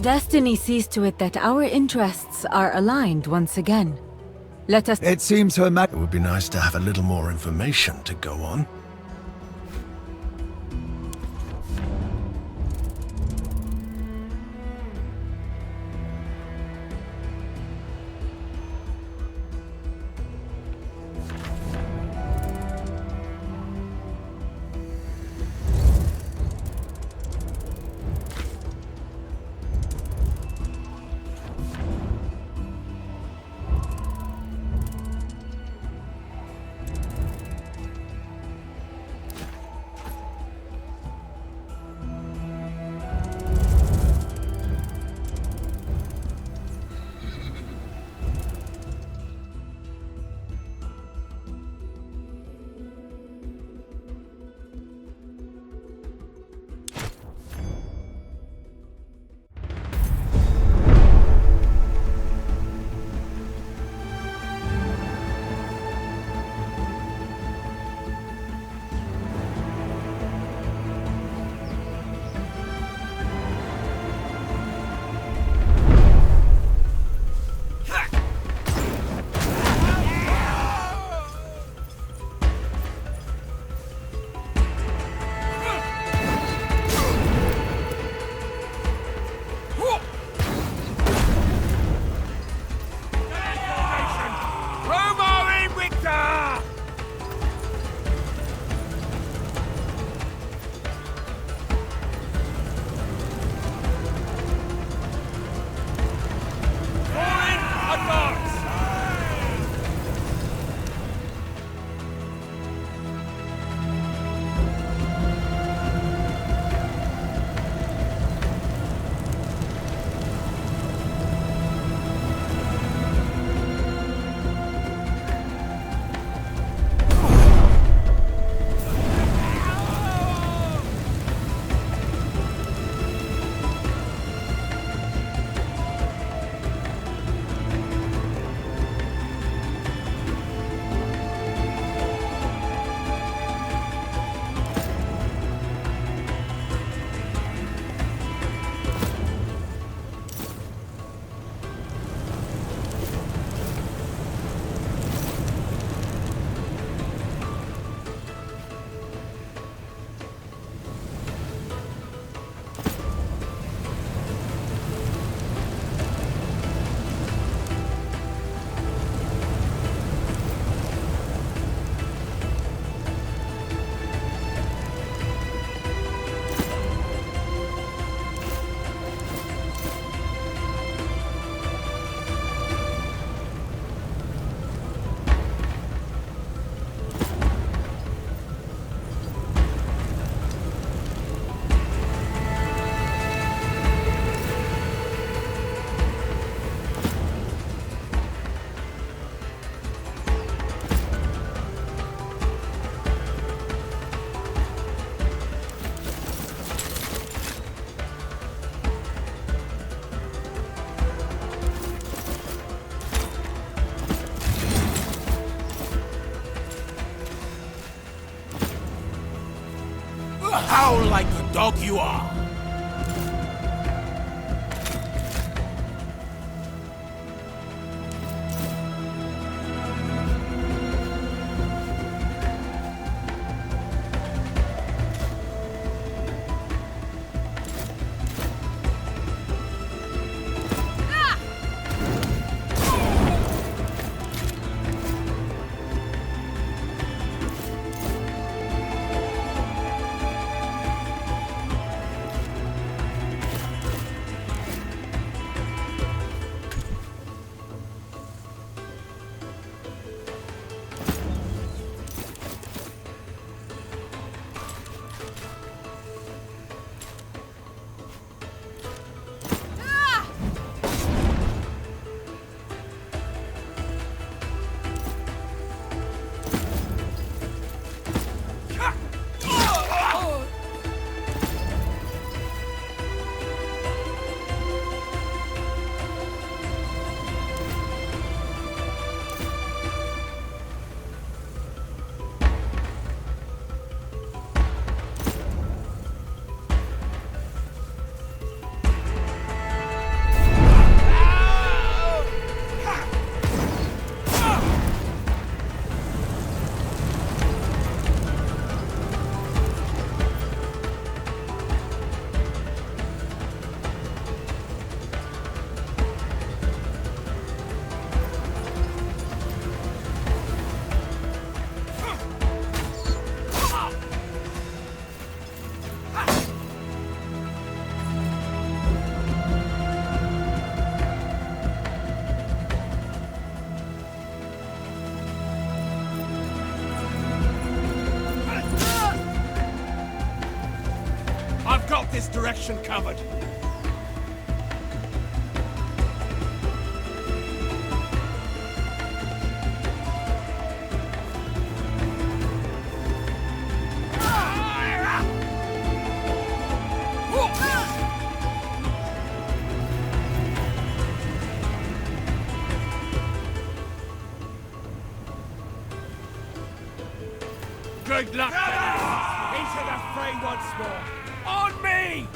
Destiny sees to it that our interests are aligned once again. Let us... It seems her It would be nice to have a little more information to go on. Howl like the dog you are! got this direction covered. Good luck, into the fray once more. On me!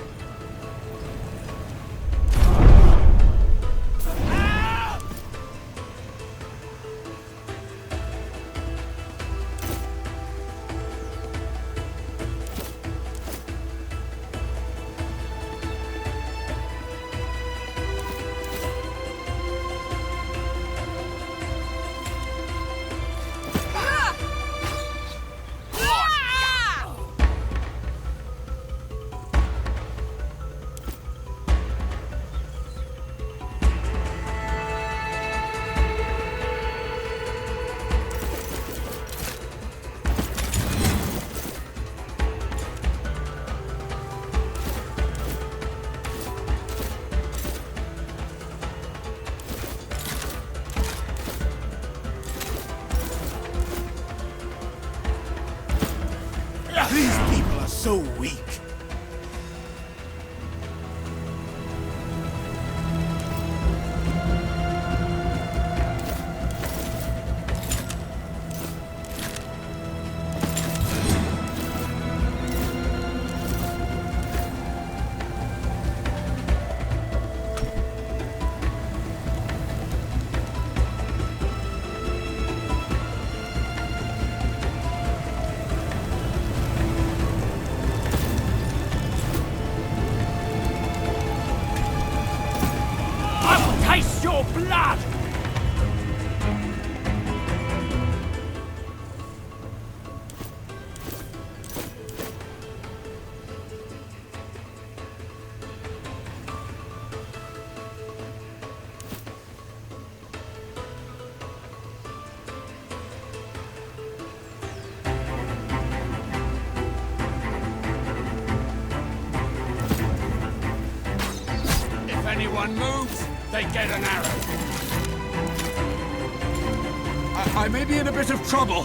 These people are so weak. Taste your blood! If anyone moves, they get an arrow. I may be in a bit of trouble.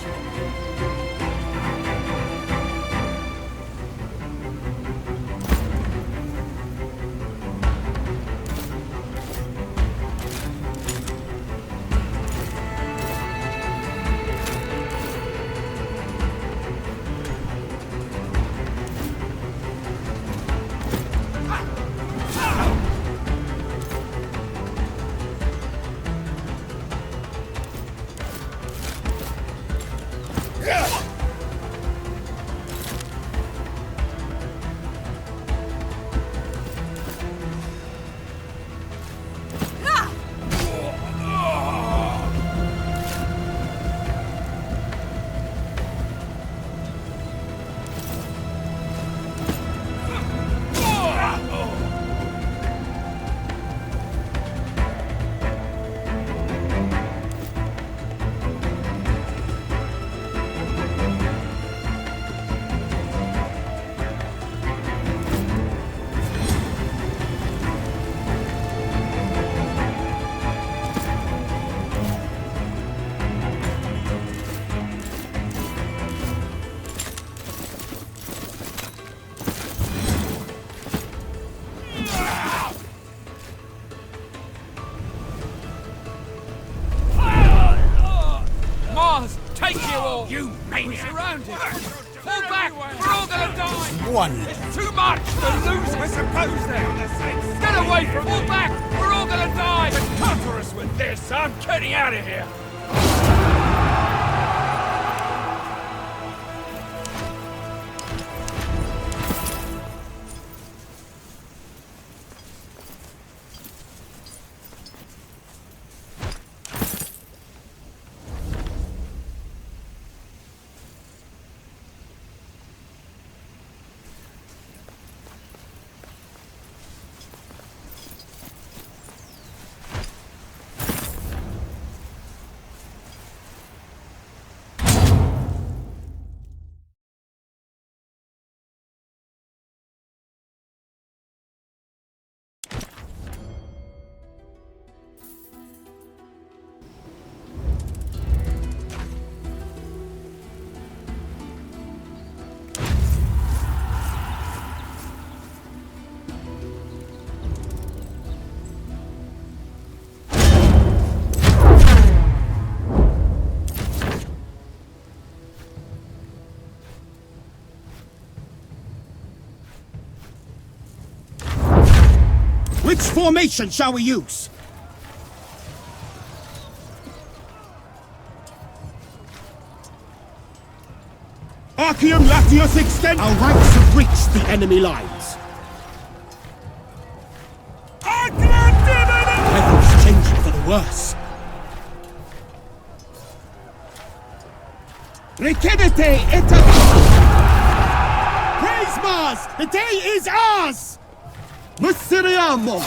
You maniac! We're surrounded! Fall back! We're all gonna die! One. It's too much! The lose, I suppose they're on the same. Get away from! Fall back! We're all gonna die! Cover us with this! I'm getting out of here! Which formation shall we use? Arceum Latius extend. Our ranks have reached the enemy lines. Weather's changing for the worse. Recidite et Praise Mars! The day is ours! Musiriamo!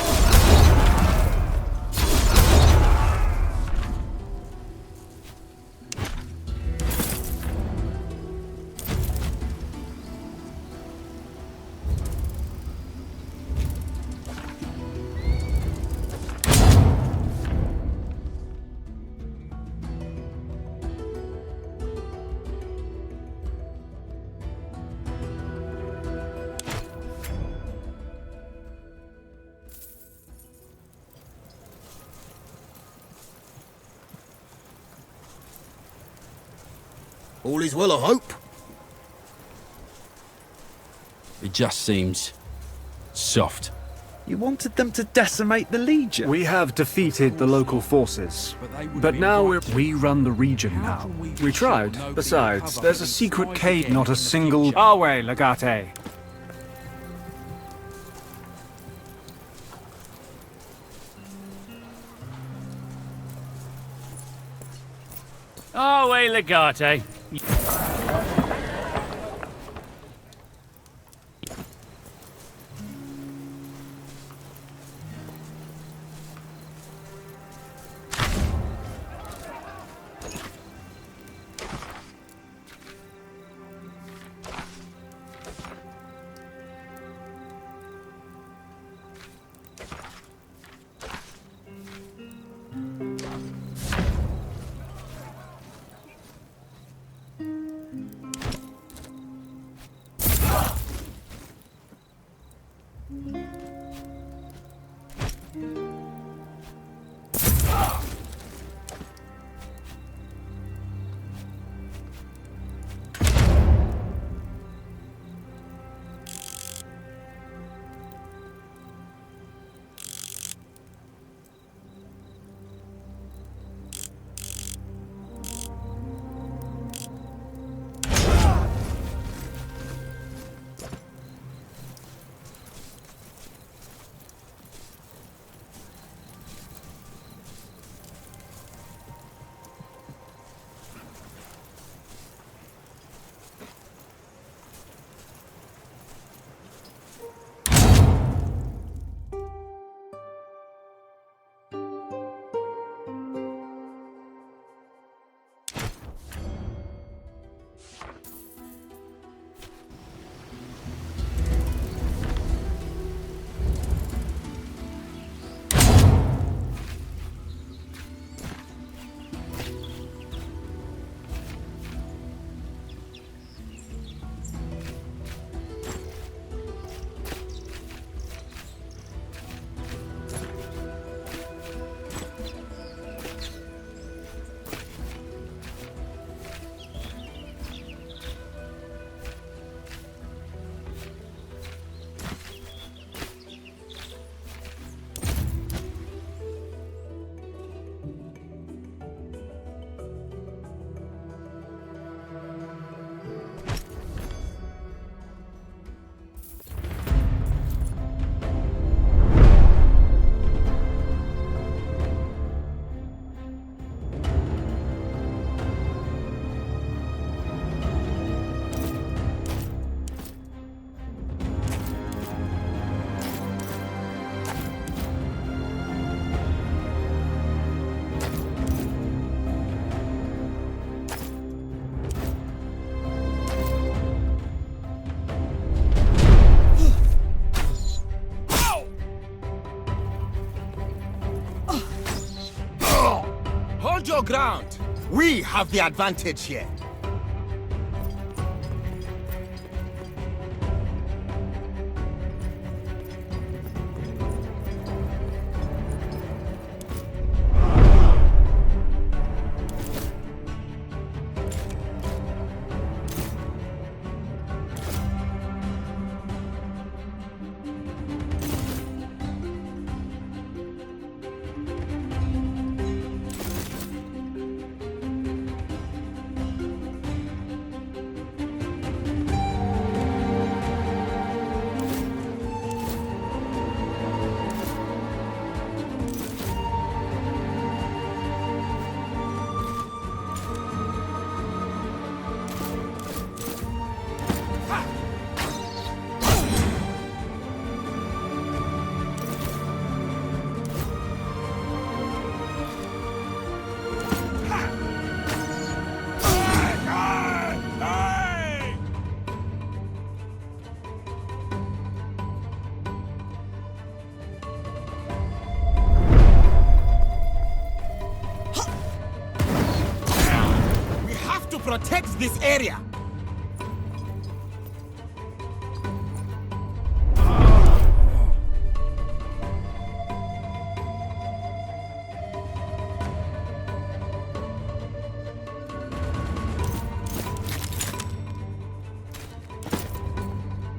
All is well, I hope. It just seems soft. You wanted them to decimate the Legion? We have defeated the local forces, but now we run the region now. We tried. Besides, there's a secret cave, not a single... Our way, Legate. Our way, Legate. Hold your ground. We have the advantage here. protects this area.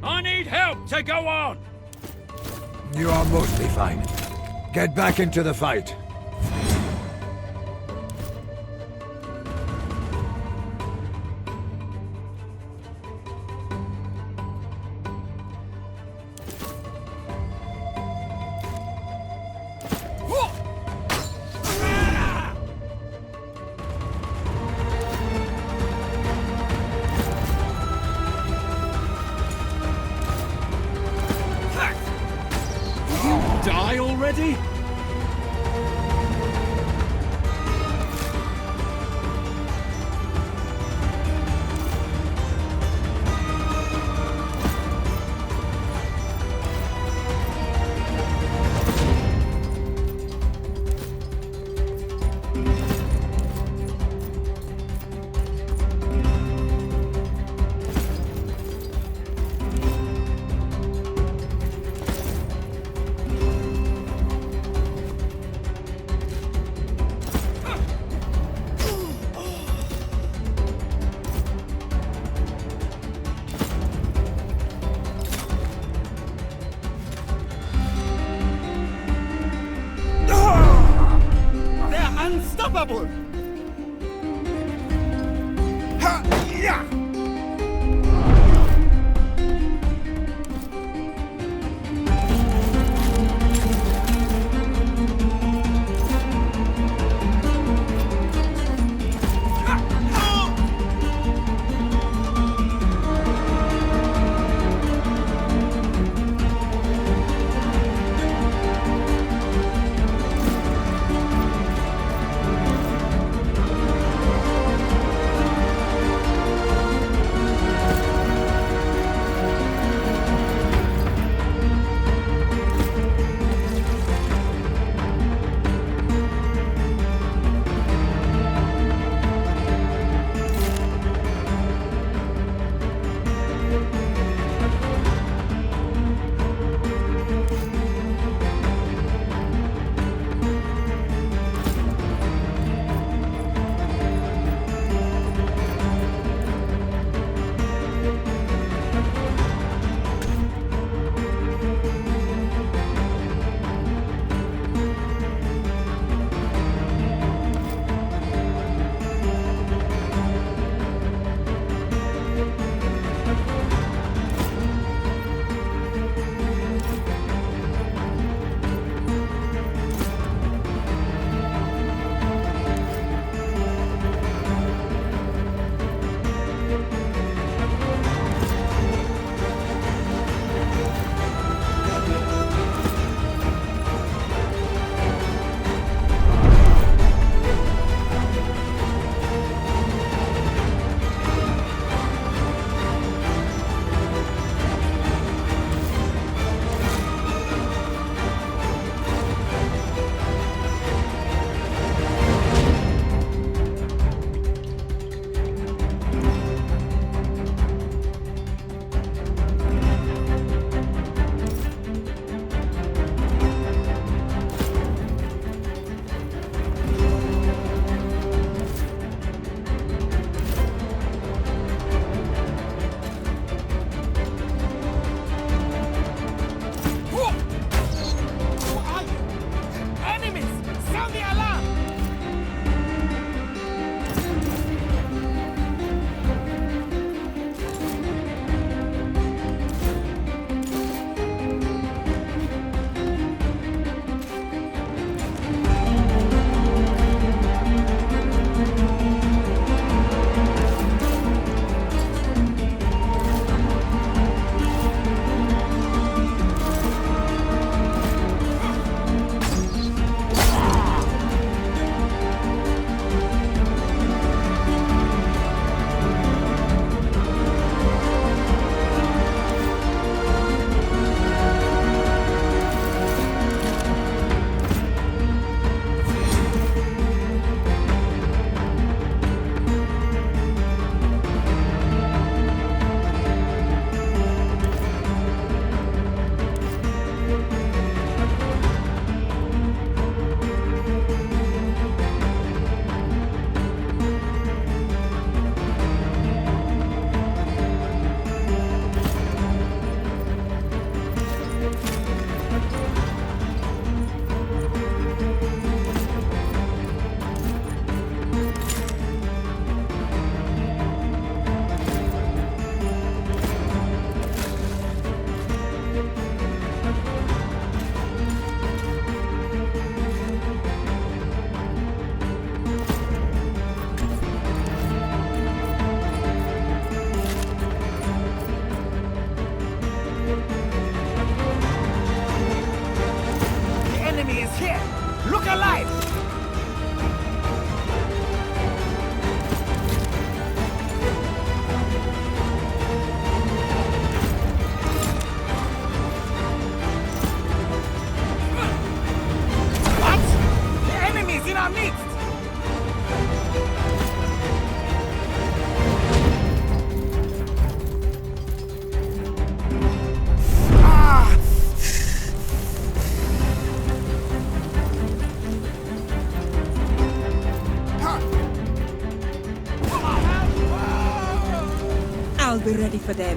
I need help to go on! You are mostly fine. Get back into the fight. Die already? Unstoppable! Ha! Yeah! I'll be ready for them.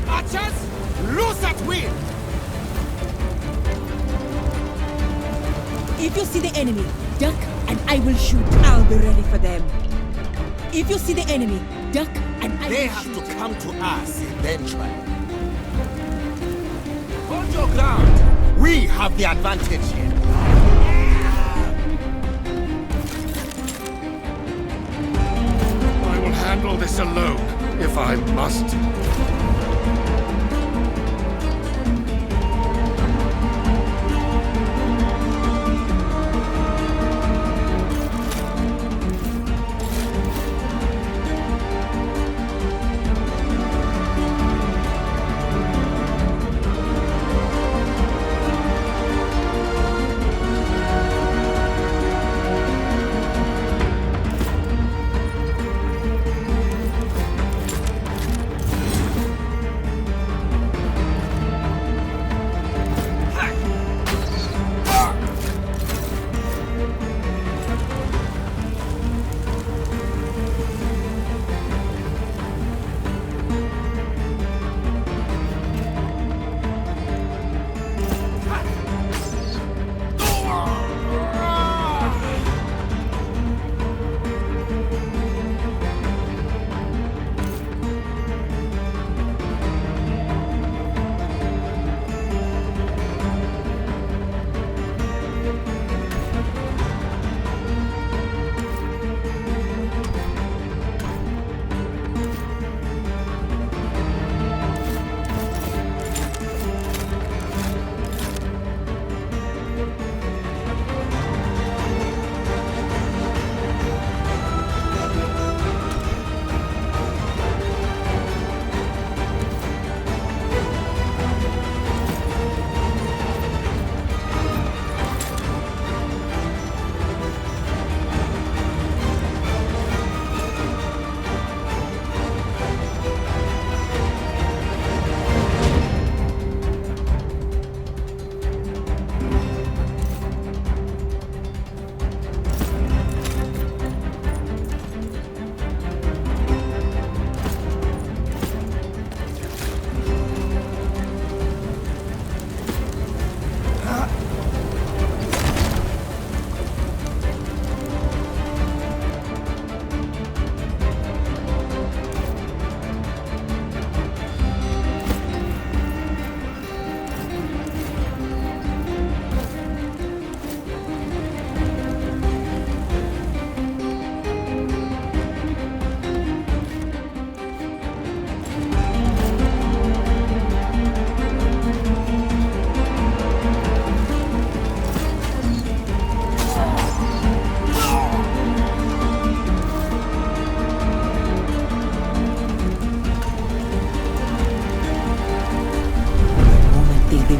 Archers, loose at will! If you see the enemy, duck and I will shoot. I'll be ready for them. If you see the enemy, duck and I They will have shoot. to come to us eventually. Hold your ground. We have the advantage here. I will handle this alone, if I must.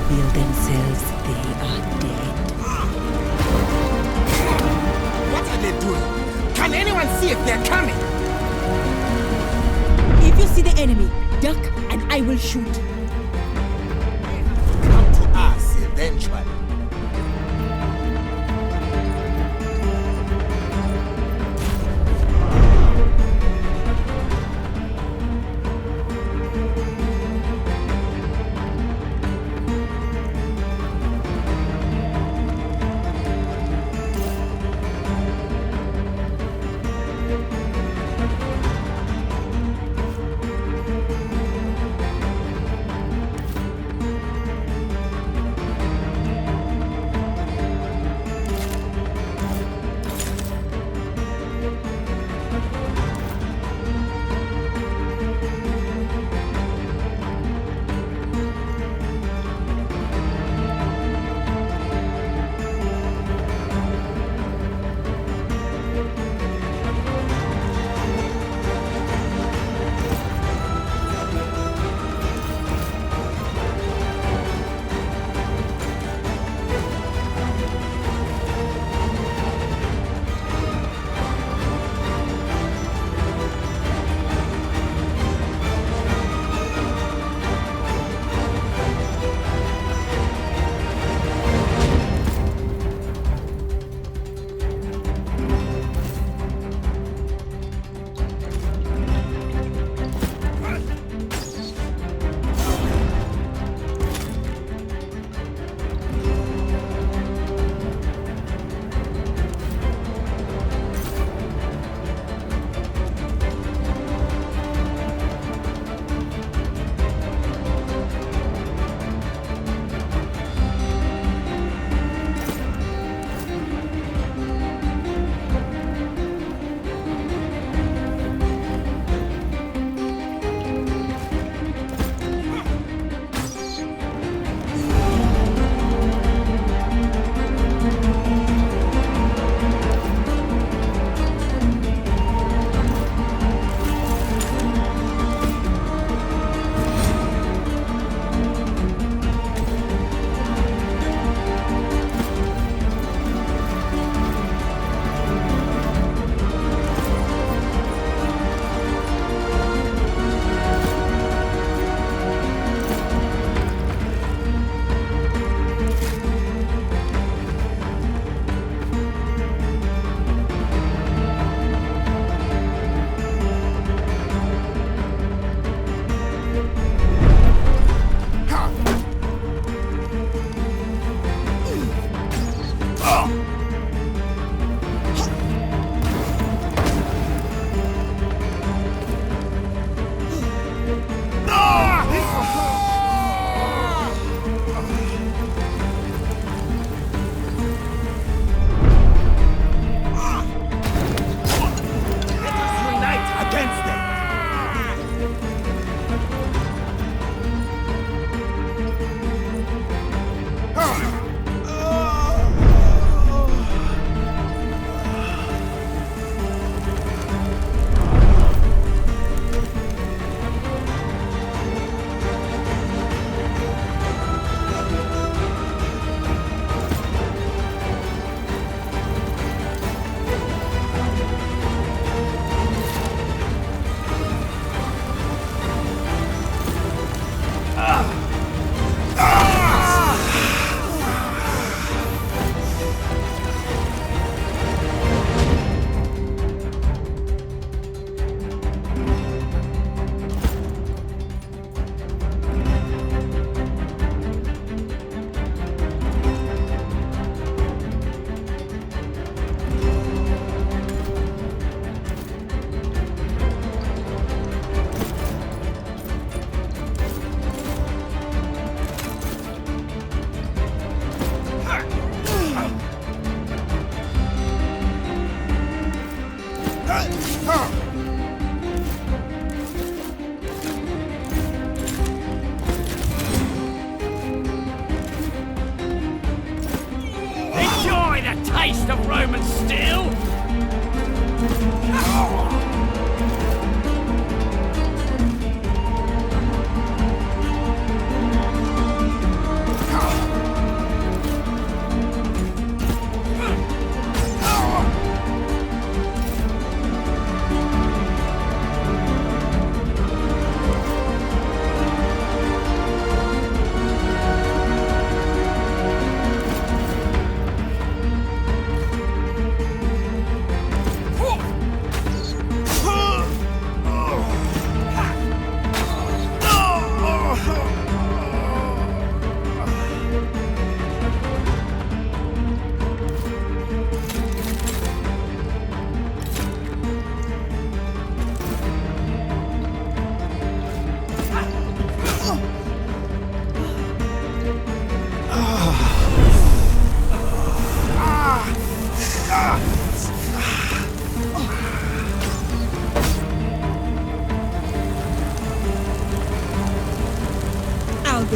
reveal themselves, they are dead. What are they doing? Can anyone see if they're coming? If you see the enemy, duck and I will shoot. Come to us eventually.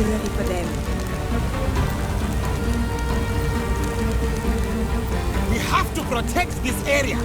be ready for them. We have to protect this area.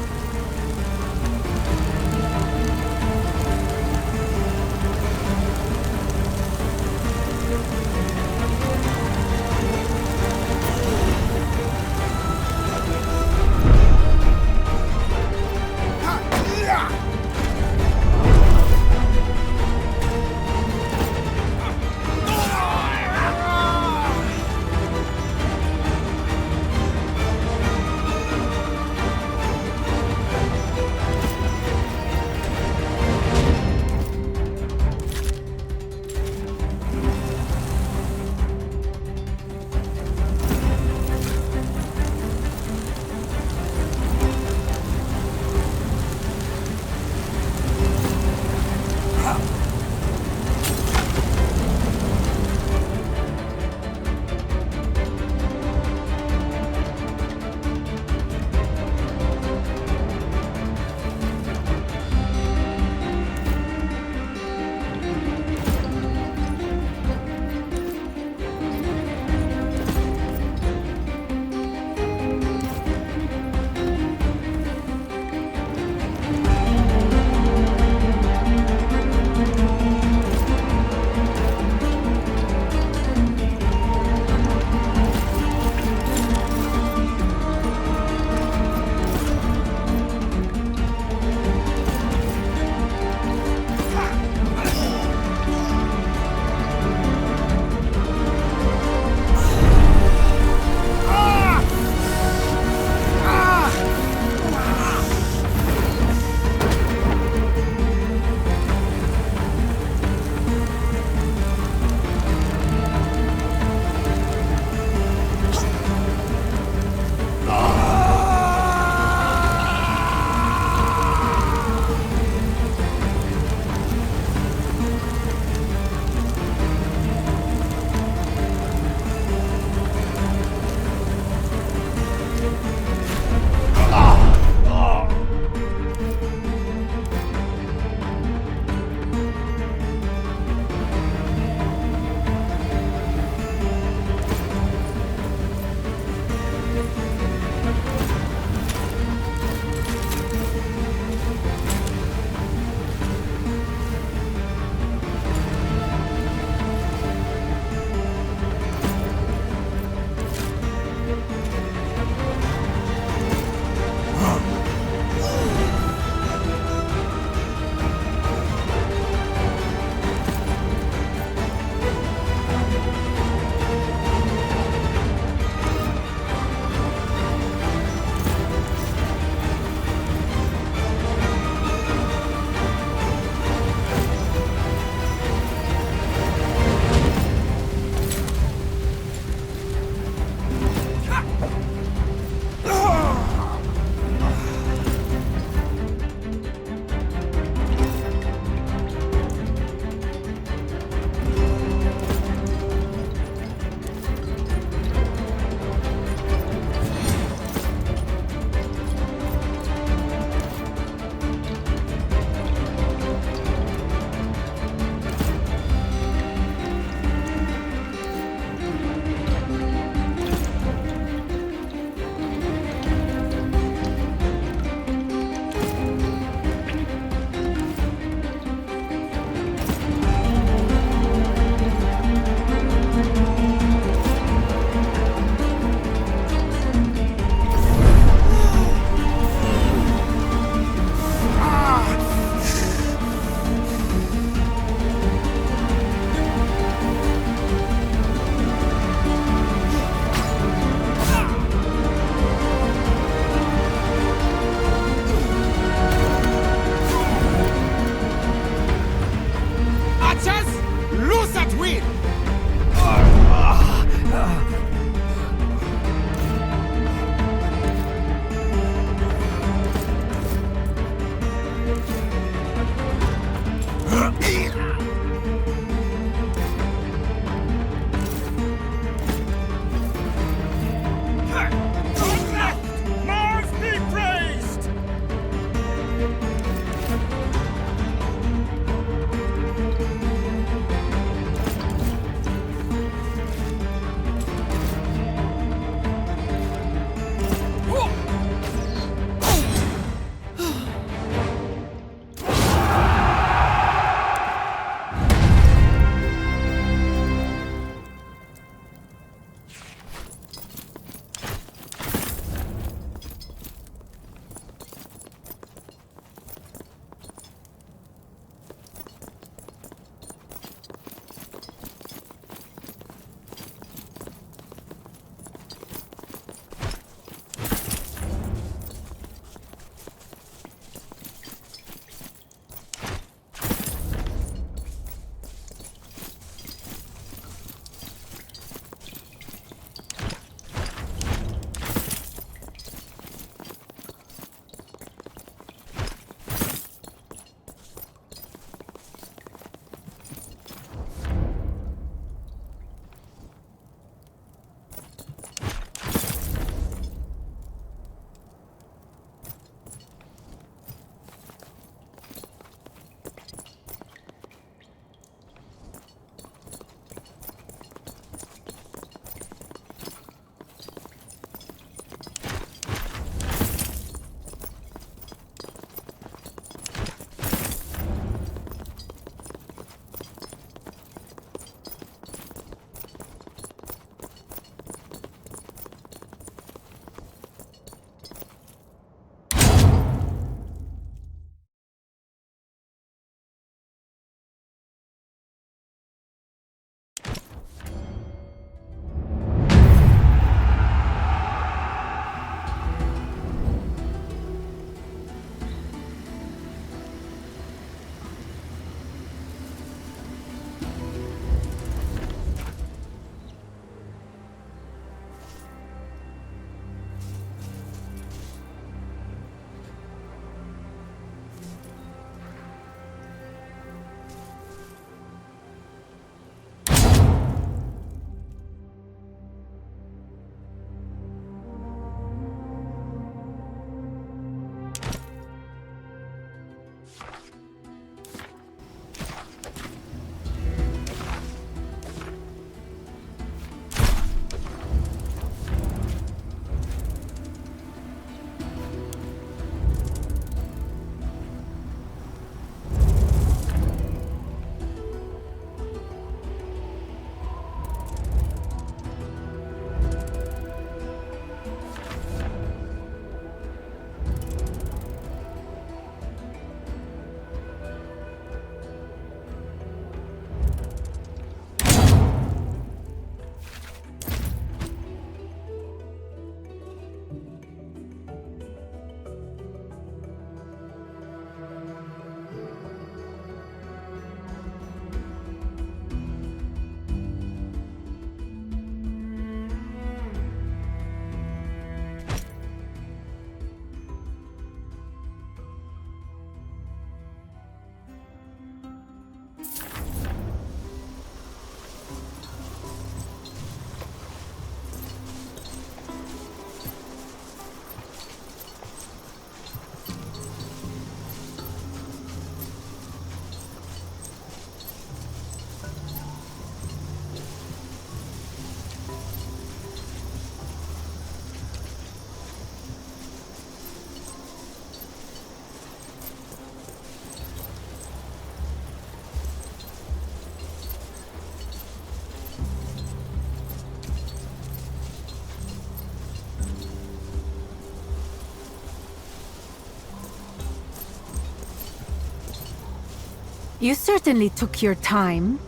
You certainly took your time.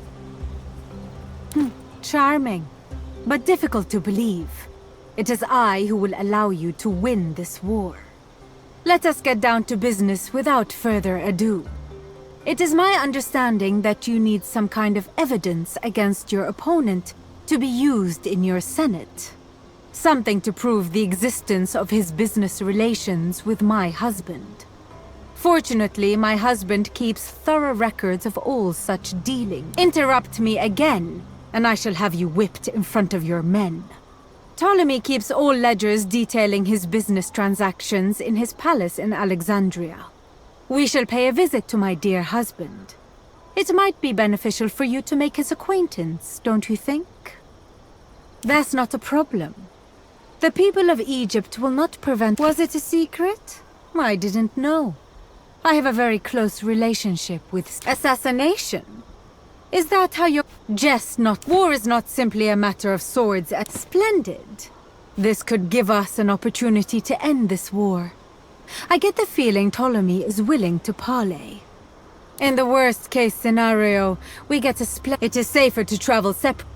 Charming, but difficult to believe. It is I who will allow you to win this war. Let us get down to business without further ado. It is my understanding that you need some kind of evidence against your opponent to be used in your Senate. Something to prove the existence of his business relations with my husband. Fortunately, my husband keeps thorough records of all such dealing. Interrupt me again, and I shall have you whipped in front of your men. Ptolemy keeps all ledgers detailing his business transactions in his palace in Alexandria. We shall pay a visit to my dear husband. It might be beneficial for you to make his acquaintance, don't you think? That's not a problem. The people of Egypt will not prevent— Was it a secret? I didn't know. I have a very close relationship with— Assassination? Is that how you— Jest not— War is not simply a matter of swords. Splendid. This could give us an opportunity to end this war. I get the feeling Ptolemy is willing to parley. In the worst case scenario, we get a split. It is safer to travel separately.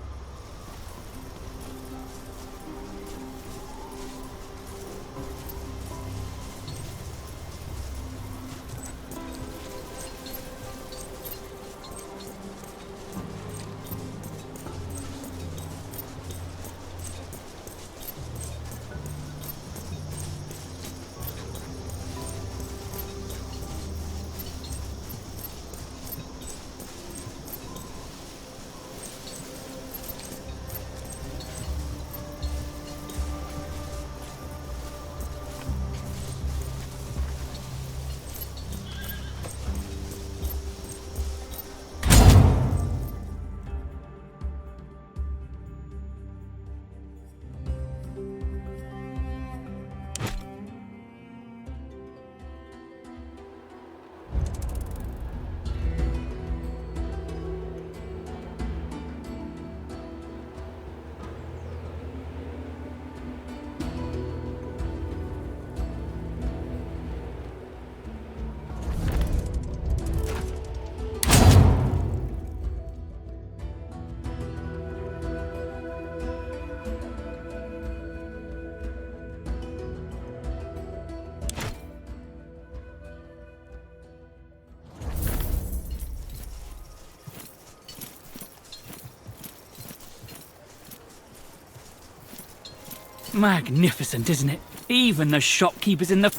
Magnificent, isn't it? Even the shopkeepers in the...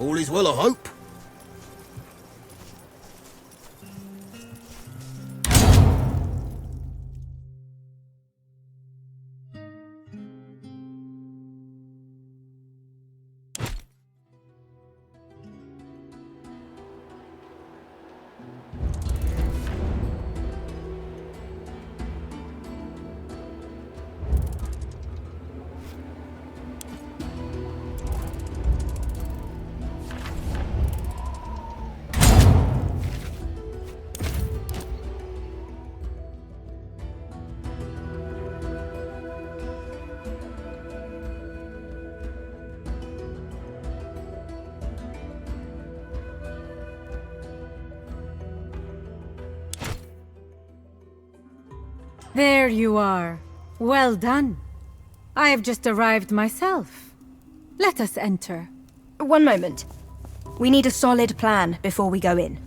All is well, I hope. There you are. Well done. I have just arrived myself. Let us enter. One moment. We need a solid plan before we go in.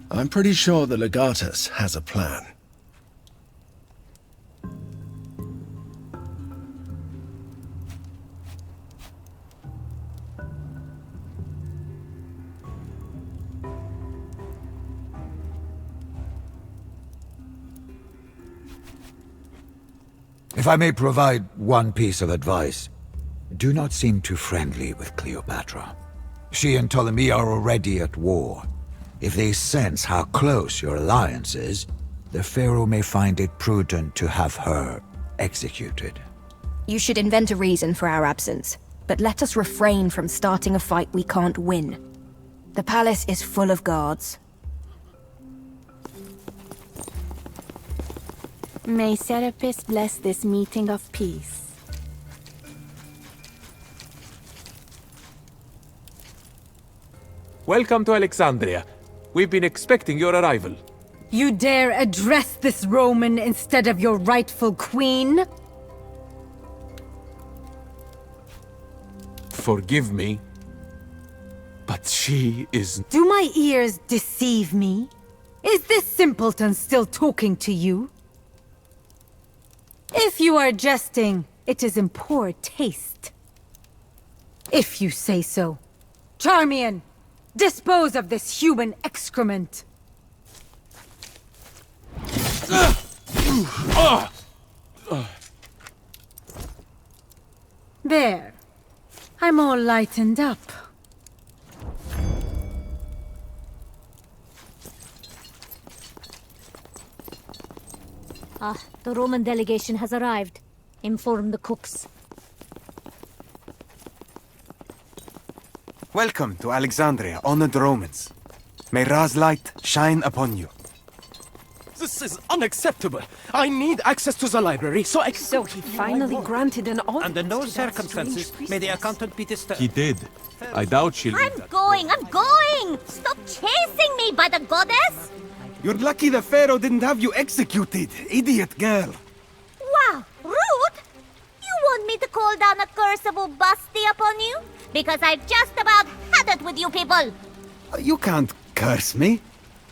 I'm pretty sure the Legatus has a plan. If I may provide one piece of advice, do not seem too friendly with Cleopatra. She and Ptolemy are already at war. If they sense how close your alliance is, the Pharaoh may find it prudent to have her executed. You should invent a reason for our absence, but let us refrain from starting a fight we can't win. The palace is full of guards. May Serapis bless this meeting of peace. Welcome to Alexandria. We've been expecting your arrival. You dare address this Roman instead of your rightful queen? Forgive me, but she is... Do my ears deceive me? Is this simpleton still talking to you? If you are jesting, it is in poor taste. If you say so. Charmian, dispose of this human excrement. There. I'm all lightened up. The Roman delegation has arrived. Inform the cooks. Welcome to Alexandria, honored Romans. May Ra's light shine upon you. This is unacceptable. I need access to the library, so he finally granted an order. Under no circumstances may the accountant be disturbed. He did. I doubt she'll... I'm going! Stop chasing me, by the goddess! You're lucky the Pharaoh didn't have you executed, idiot girl. Wow, rude! You want me to call down a curse of Ubasti upon you? Because I've just about had it with you people! You can't curse me.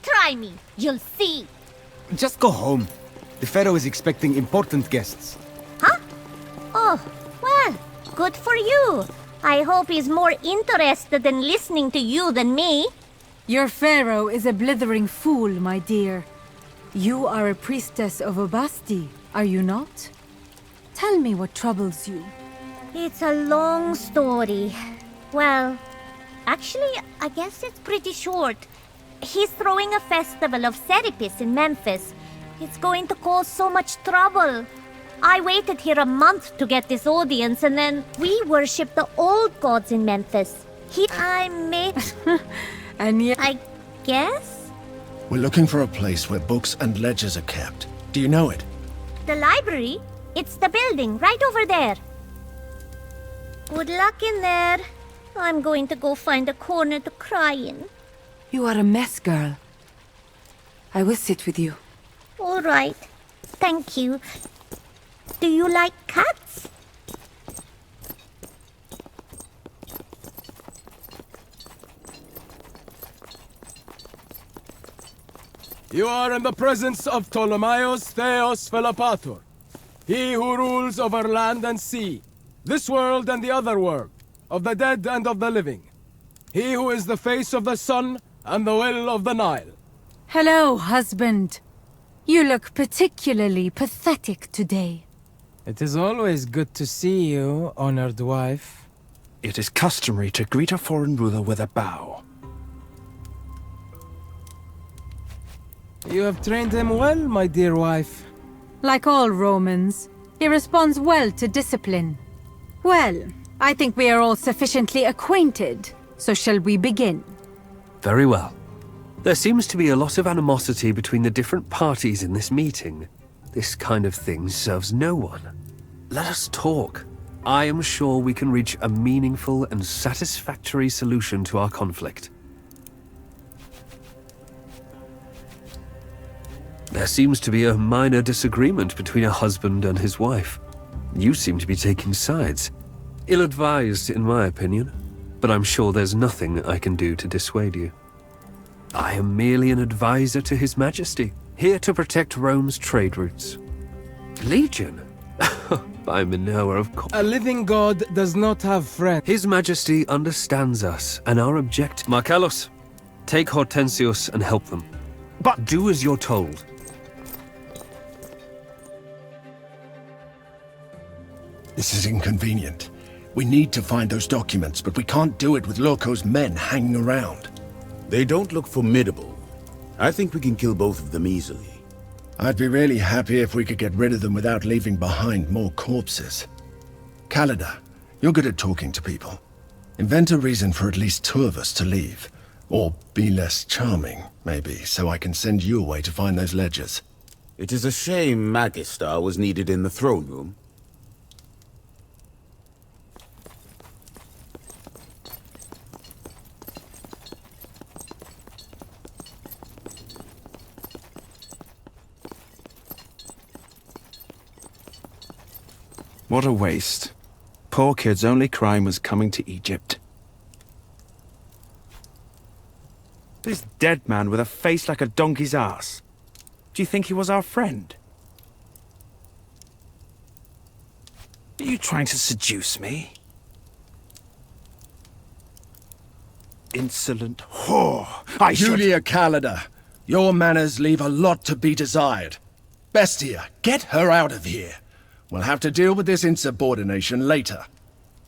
Try me, you'll see. Just go home. The Pharaoh is expecting important guests. Huh? Oh, well, good for you. I hope he's more interested in listening to you than me. Your pharaoh is a blithering fool, my dear. You are a priestess of Ubasti, are you not? Tell me what troubles you. It's a long story. Well, actually, I guess it's pretty short. He's throwing a festival of Serapis in Memphis. It's going to cause so much trouble. I waited here a month to get this audience, and then we worship the old gods in Memphis. I made... And yet... I guess? We're looking for a place where books and ledgers are kept. Do you know it? The library? It's the building right over there. Good luck in there. I'm going to go find a corner to cry in. You are a mess, girl. I will sit with you. All right. Thank you. Do you like cats? You are in the presence of Ptolemaeus Theos Philopator, he who rules over land and sea, this world and the other world, of the dead and of the living. He who is the face of the sun and the will of the Nile. Hello, husband. You look particularly pathetic today. It is always good to see you, honored wife. It is customary to greet a foreign ruler with a bow. You have trained him well, my dear wife. Like all Romans, he responds well to discipline. Well, I think we are all sufficiently acquainted, so shall we begin? Very well. There seems to be a lot of animosity between the different parties in this meeting. This kind of thing serves no one. Let us talk. I am sure we can reach a meaningful and satisfactory solution to our conflict. There seems to be a minor disagreement between a husband and his wife. You seem to be taking sides. Ill-advised, in my opinion, but I'm sure there's nothing I can do to dissuade you. I am merely an advisor to His Majesty, here to protect Rome's trade routes. Legion? By Minoa, of course. A living god does not have friends. His Majesty understands us and our objective. Marcellos, take Hortensius and help them. But do as you're told. This is inconvenient. We need to find those documents, but we can't do it with Loco's men hanging around. They don't look formidable. I think we can kill both of them easily. I'd be really happy if we could get rid of them without leaving behind more corpses. Calida, you're good at talking to people. Invent a reason for at least two of us to leave. Or be less charming, maybe, so I can send you away to find those ledgers. It is a shame Magister was needed in the throne room. What a waste. Poor kid's only crime was coming to Egypt. This dead man with a face like a donkey's ass. Do you think he was our friend? Are you trying to seduce me? Insolent whore! Julia Callida, your manners leave a lot to be desired. Bestia, get her out of here. We'll have to deal with this insubordination later.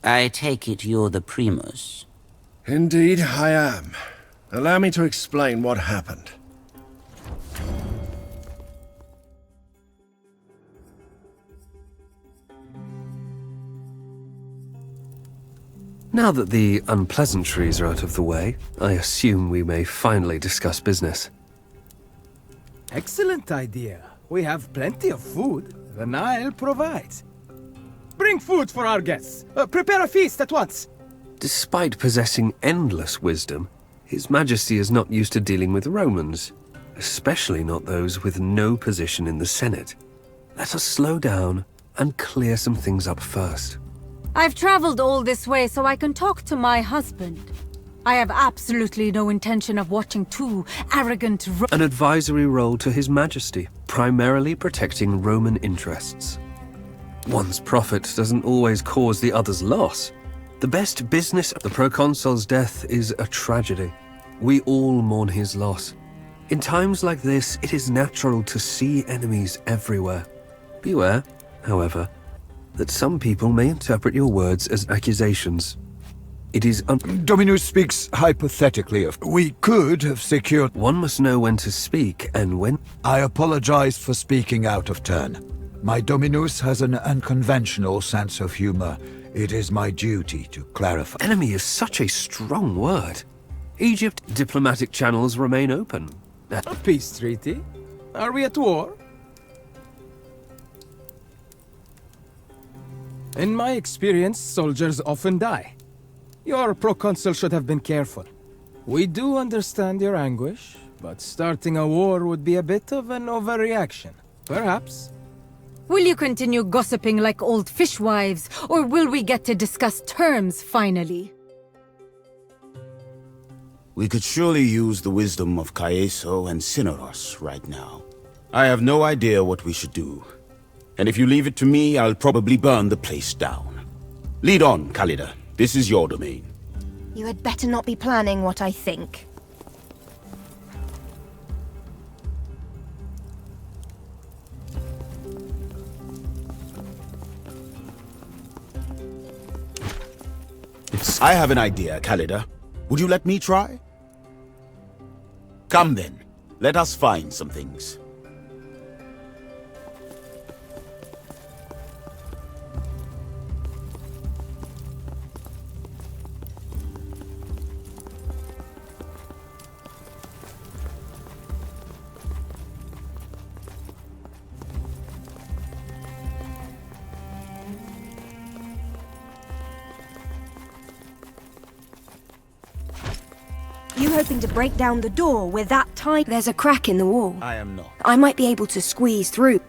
I take it you're the Primus. Indeed, I am. Allow me to explain what happened. Now that the unpleasantries are out of the way, I assume we may finally discuss business. Excellent idea. We have plenty of food. The Nile provides. Bring food for our guests. Prepare a feast at once. Despite possessing endless wisdom, His Majesty is not used to dealing with Romans, especially not those with no position in the Senate. Let us slow down and clear some things up first. I've traveled all this way so I can talk to my husband. I have absolutely no intention of watching two arrogant An advisory role to His Majesty, primarily protecting Roman interests. One's profit doesn't always cause the other's loss. The best business of the proconsul's death is a tragedy. We all mourn his loss. In times like this, it is natural to see enemies everywhere. Beware, however, that some people may interpret your words as accusations. It is Dominus speaks hypothetically of... We could have secured... One must know when to speak and when... I apologize for speaking out of turn. My Dominus has an unconventional sense of humor. It is my duty to clarify. Enemy is such a strong word. Egypt diplomatic channels remain open. A peace treaty? Are we at war? In my experience, soldiers often die. Your proconsul should have been careful. We do understand your anguish, but starting a war would be a bit of an overreaction. Perhaps. Will you continue gossiping like old fishwives, or will we get to discuss terms finally? We could surely use the wisdom of Caeso and Cineros right now. I have no idea what we should do. And if you leave it to me, I'll probably burn the place down. Lead on, Callida. This is your domain. You had better not be planning what I think. I have an idea, Callida. Would you let me try? Come then. Let us find some things. You hoping to break down the door with that tight? There's a crack in the wall. I am not. I might be able to squeeze through.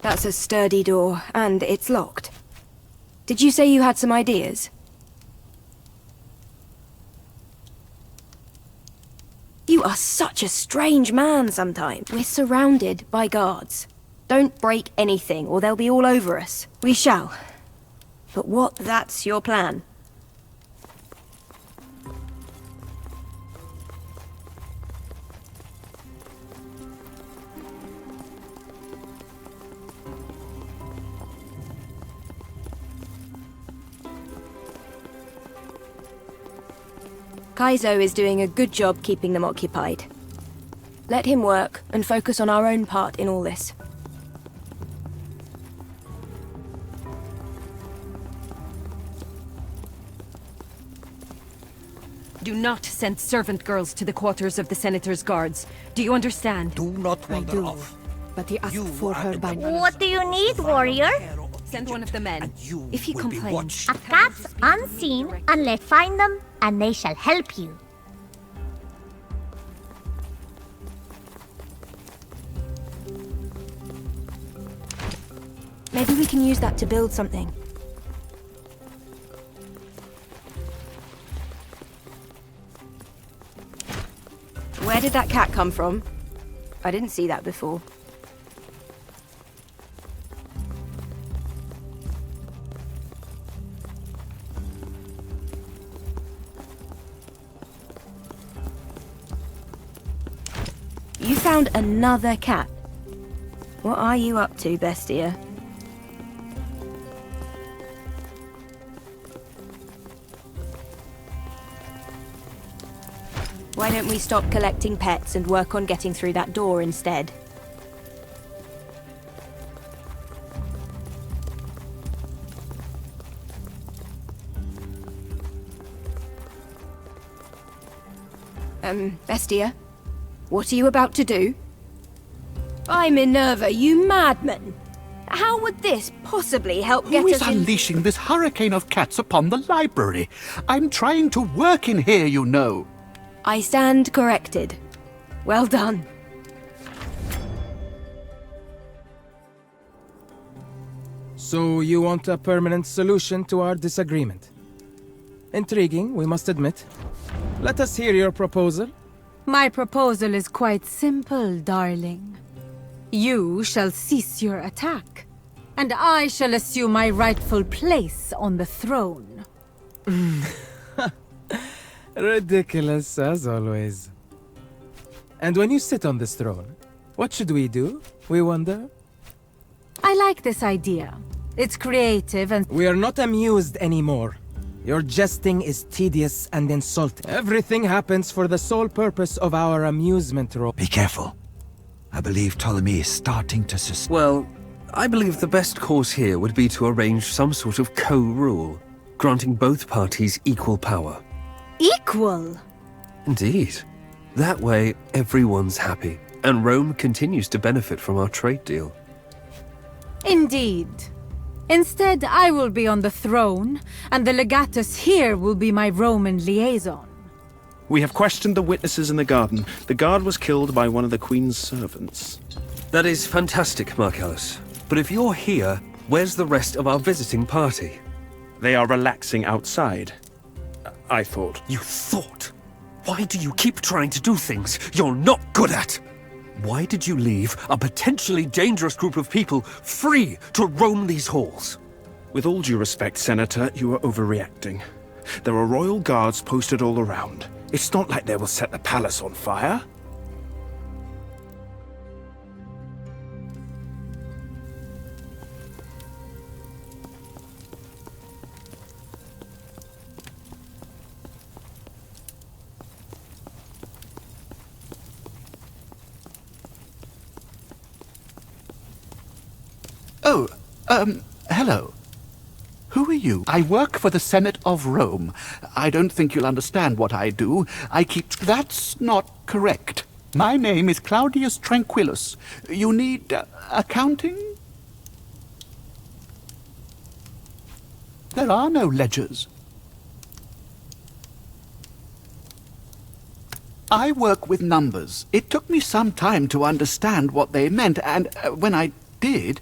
That's a sturdy door, and it's locked. Did you say you had some ideas? You are such a strange man sometimes. We're surrounded by guards. Don't break anything, or they'll be all over us. We shall. But what? That's your plan. Kaizo is doing a good job keeping them occupied. Let him work and focus on our own part in all this. Do not send servant girls to the quarters of the Senator's guards. Do you understand? Do not wander off. But he asked for her by name. What do you need, warrior? Send one of the men. If he complains, A cat's unseen, unless find them, and they shall help you. Maybe we can use that to build something. Where did that cat come from? I didn't see that before. You found another cat. What are you up to, Bestia? Why don't we stop collecting pets and work on getting through that door instead? Bestia? What are you about to do? By Minerva, you madman! How would this possibly help get Who is us in— unleashing this hurricane of cats upon the library? I'm trying to work in here, you know. I stand corrected. Well done. So you want a permanent solution to our disagreement? Intriguing, we must admit. Let us hear your proposal. My proposal is quite simple, darling. You shall cease your attack, and I shall assume my rightful place on the throne. Ridiculous, as always. And when you sit on this throne, what should we do, we wonder? I like this idea. It's creative and— We are not amused anymore. Your jesting is tedious and insulting. Everything happens for the sole purpose of our amusement, Be careful. I believe Ptolemy is starting to suspect. Well, I believe the best course here would be to arrange some sort of co-rule, granting both parties equal power. Equal? Indeed. That way, everyone's happy, and Rome continues to benefit from our trade deal. Indeed. Instead, I will be on the throne, and the legatus here will be my Roman liaison. We have questioned the witnesses in the garden. The guard was killed by one of the Queen's servants. That is fantastic, Marcellus. But if you're here, where's the rest of our visiting party? They are relaxing outside. I thought. You thought? Why do you keep trying to do things you're not good at? Why did you leave a potentially dangerous group of people free to roam these halls? With all due respect, Senator, you are overreacting. There are royal guards posted all around. It's not like they will set the palace on fire. Oh, hello. Who are you? I work for the Senate of Rome. I don't think you'll understand what I do. I keep— That's not correct. My name is Claudius Tranquillus. You need accounting? There are no ledgers. I work with numbers. It took me some time to understand what they meant, and when I did,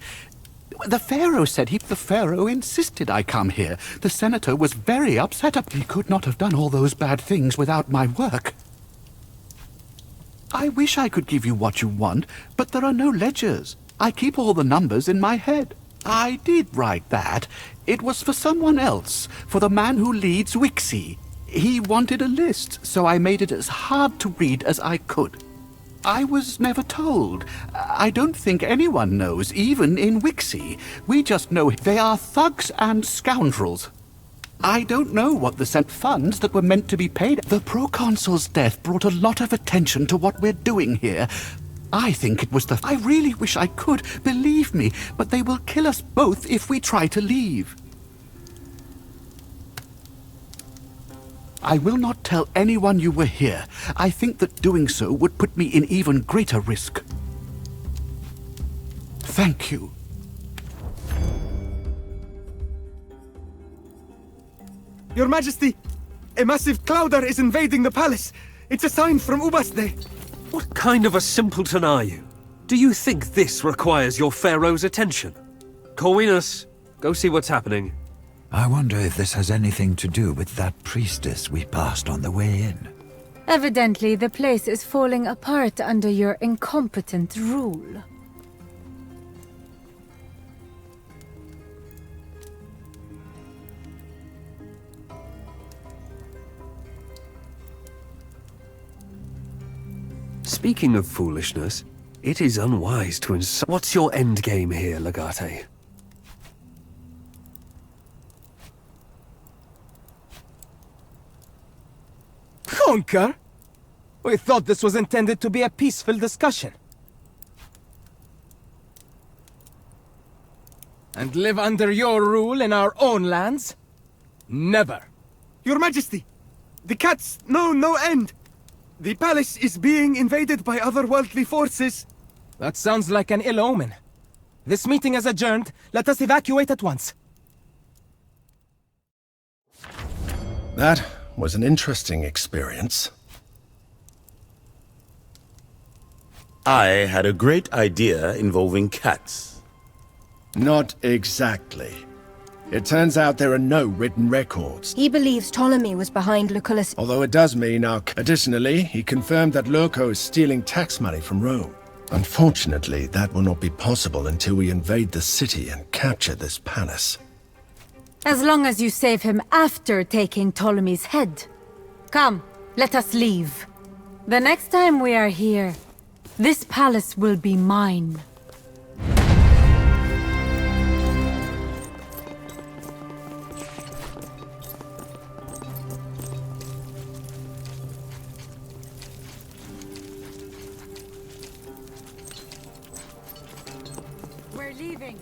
the Pharaoh said the Pharaoh insisted I come here. The senator was very upset. He could not have done all those bad things without my work. I wish I could give you what you want, but there are no ledgers. I keep all the numbers in my head. I did write that. It was for someone else, for the man who leads Wixie. He wanted a list, so I made it as hard to read as I could. I was never told. I don't think anyone knows, even in Wixie. We just know they are thugs and scoundrels. I don't know what the sent funds that were meant to be paid. The proconsul's death brought a lot of attention to what we're doing here. I think it was I really wish I could, believe me, but they will kill us both if we try to leave. I will not tell anyone you were here. I think that doing so would put me in even greater risk. Thank you. Your Majesty, a massive clouder is invading the palace. It's a sign from Ubasde. What kind of a simpleton are you? Do you think this requires your pharaoh's attention? Corvinus, go see what's happening. I wonder if this has anything to do with that priestess we passed on the way in. Evidently, the place is falling apart under your incompetent rule. Speaking of foolishness, it is unwise to insult. What's your endgame here, Legate? Conquer? We thought this was intended to be a peaceful discussion. And live under your rule in our own lands? Never. Your Majesty, the cats know no end. The palace is being invaded by otherworldly forces. That sounds like an ill omen. This meeting is adjourned. Let us evacuate at once. That was an interesting experience. I had a great idea involving cats. Not exactly. It turns out there are no written records. He believes Ptolemy was behind Lucullus. Although it does mean our... Additionally, he confirmed that Lurco is stealing tax money from Rome. Unfortunately, that will not be possible until we invade the city and capture this palace. As long as you save him after taking Ptolemy's head. Come, let us leave. The next time we are here, this palace will be mine. We're leaving.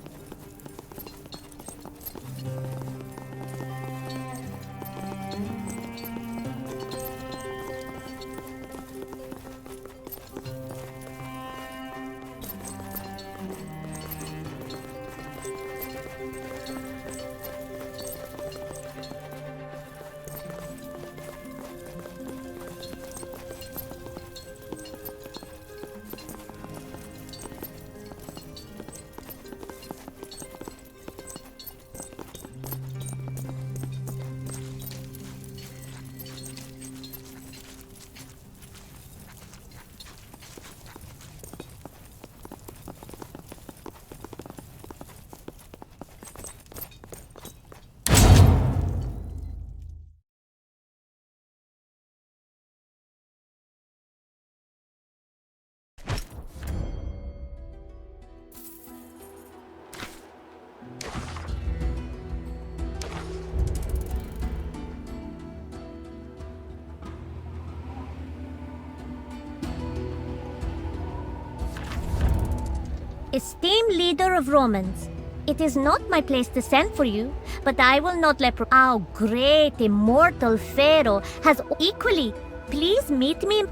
Esteemed leader of Romans, it is not my place to send for you, but I will not let our great immortal Pharaoh has equally. Please meet me.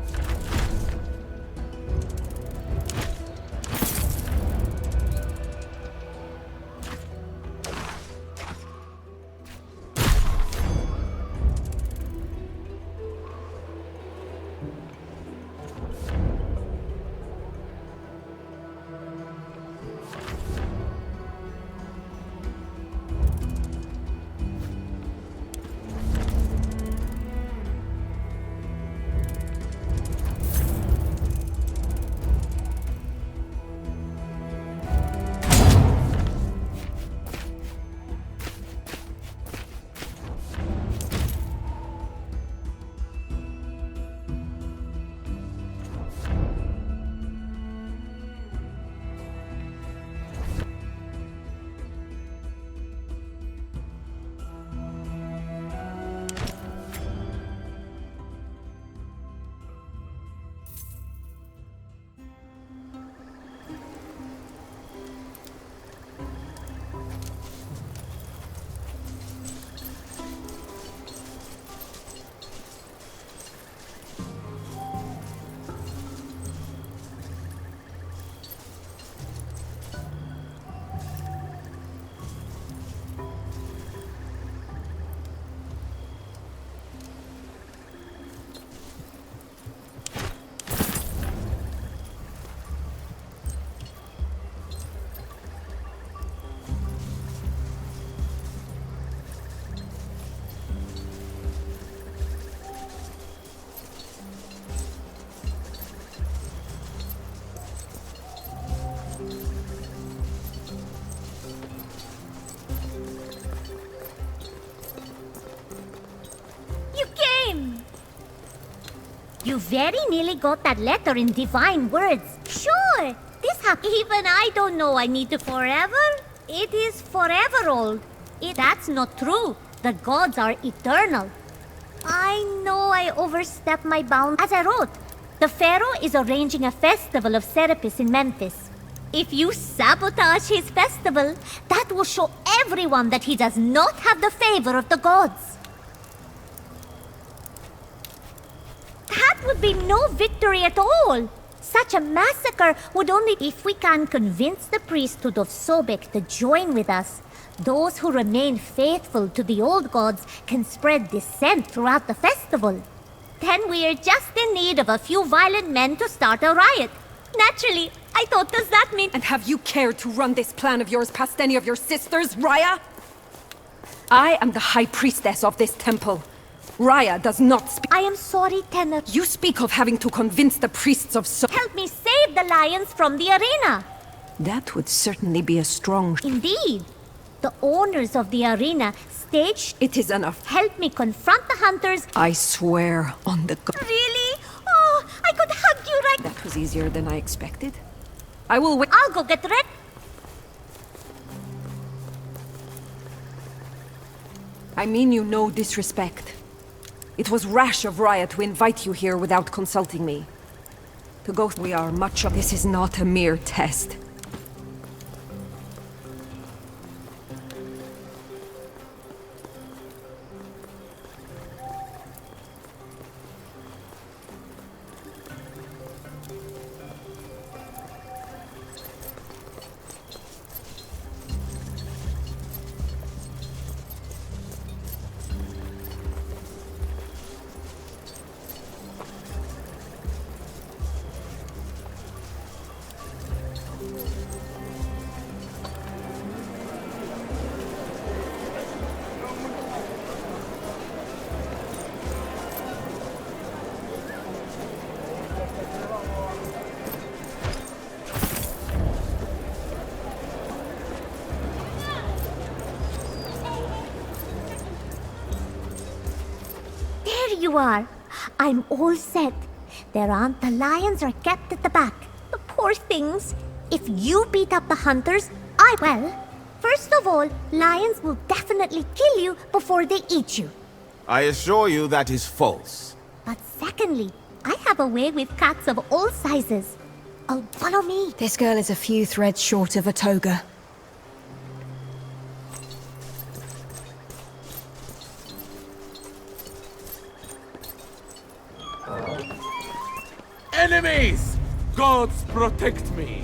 You very nearly got that letter in divine words. Sure, this happened. Even I don't know I need to forever. It is forever old. That's not true. The gods are eternal. I know I overstepped my bounds. As I wrote, the Pharaoh is arranging a festival of Serapis in Memphis. If you sabotage his festival, that will show everyone that he does not have the favor of the gods. That would be no victory at all. Such a massacre would only... If we can convince the priesthood of Sobek to join with us, those who remain faithful to the old gods can spread dissent throughout the festival. Then we are just in need of a few violent men to start a riot. Naturally, I thought, does that mean... And have you cared to run this plan of yours past any of your sisters, Raya? I am the high priestess of this temple. Raya does not speak... I am sorry, Tenor. You speak of having to convince the priests of Help me save the lions from the arena. That would certainly be a strong... Indeed. The owners of the arena staged... It is enough. Help me confront the hunters. I swear on the... Really? Oh, I could hug you right... That was easier than I expected. I will wait... I'll go get ready. I mean you no disrespect. It was rash of Raya to invite you here without consulting me. To go... We are much of... This is not a mere test. You are. I'm all set. Their aunt the lions are kept at the back. The poor things. If you beat up the hunters, well, first of all, lions will definitely kill you before they eat you. I assure you that is false. But secondly, I have a way with cats of all sizes. Oh, follow me. This girl is a few threads short of a toga. Enemies! Gods protect me!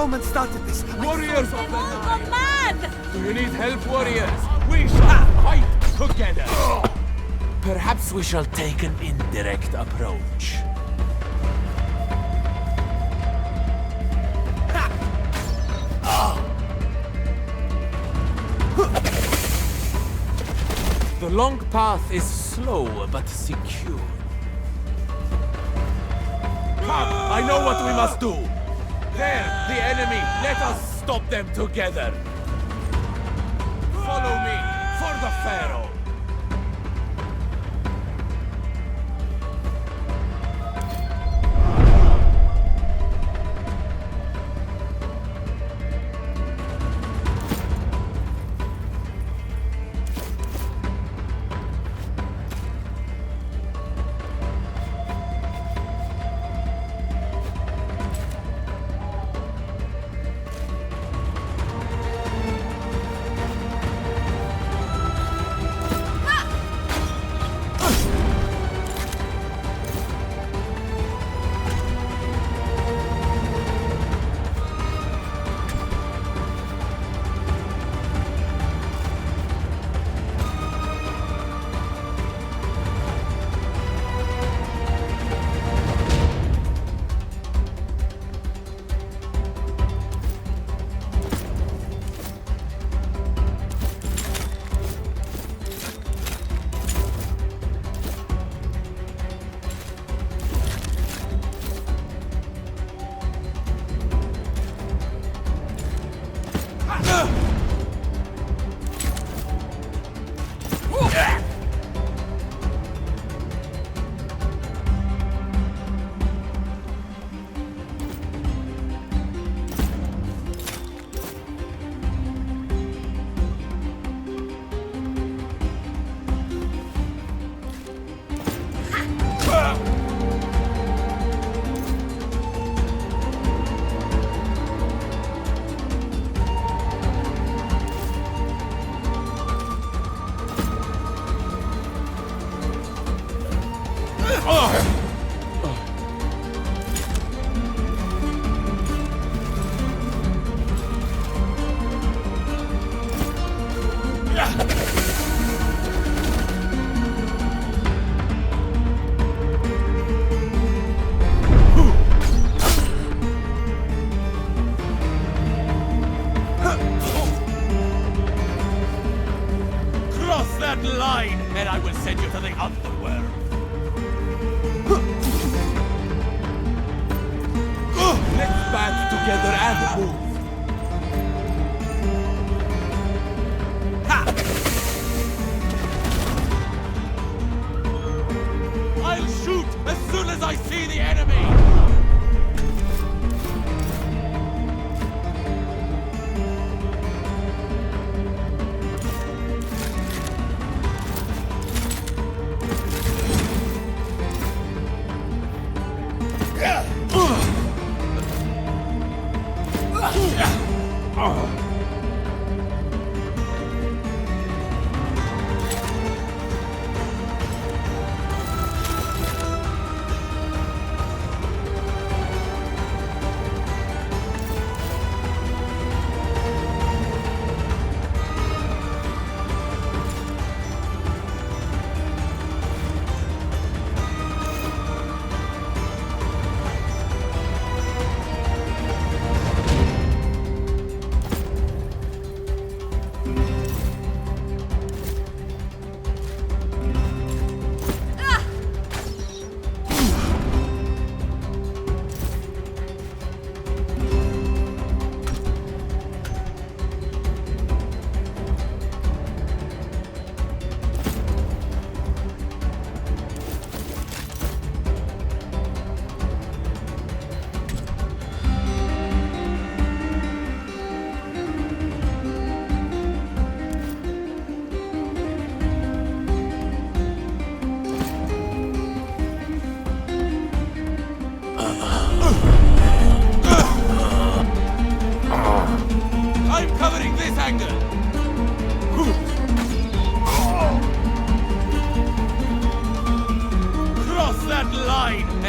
Romans started this. Warriors of the Nile! Mad! Do you need help, warriors? We shall fight together! Perhaps we shall take an indirect approach. The long path is slow but secure. Come, I know what we must do! There, the enemy! Let us stop them together! Follow me, for the Pharaoh!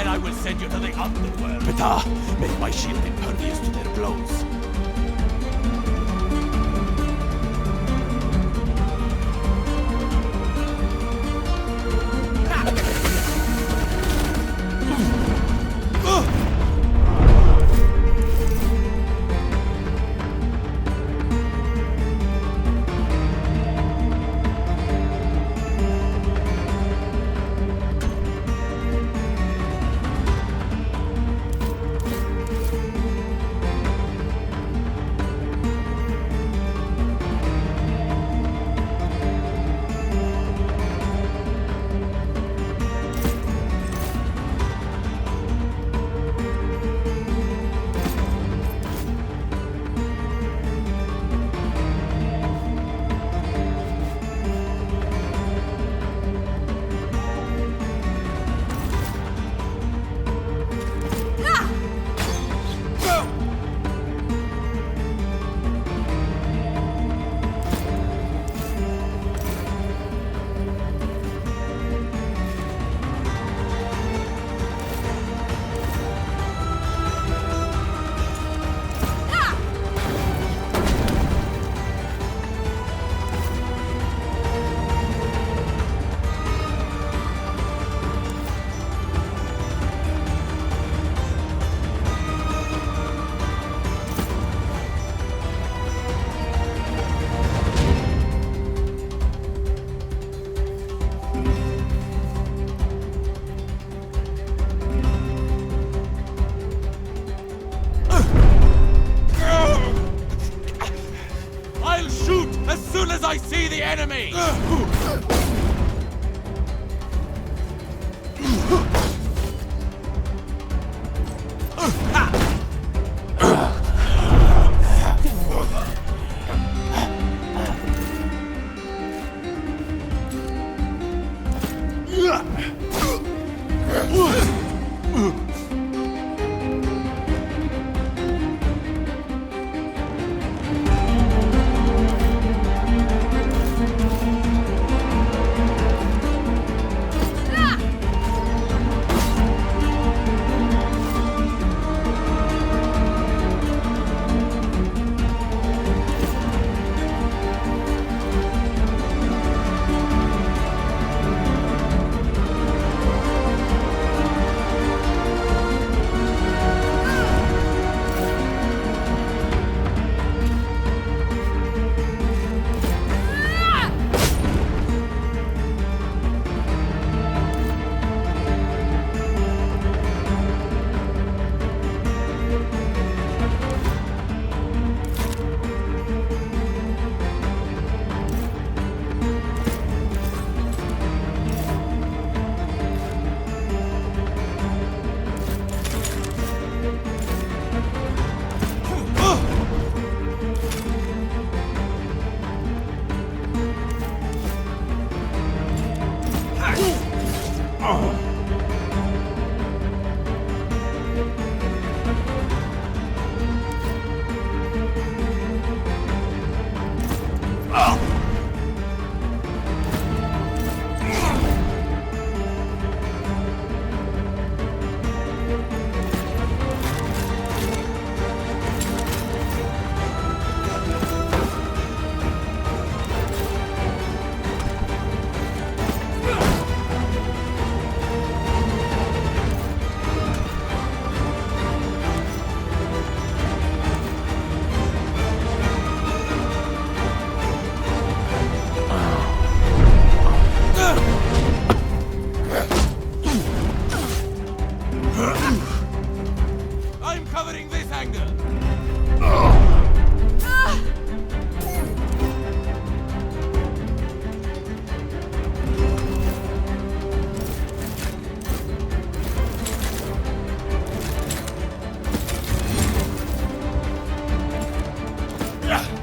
Then I will send you to the underworld. Ptah, make my shield impervious to their blows. I see the enemy! I'm covering this angle!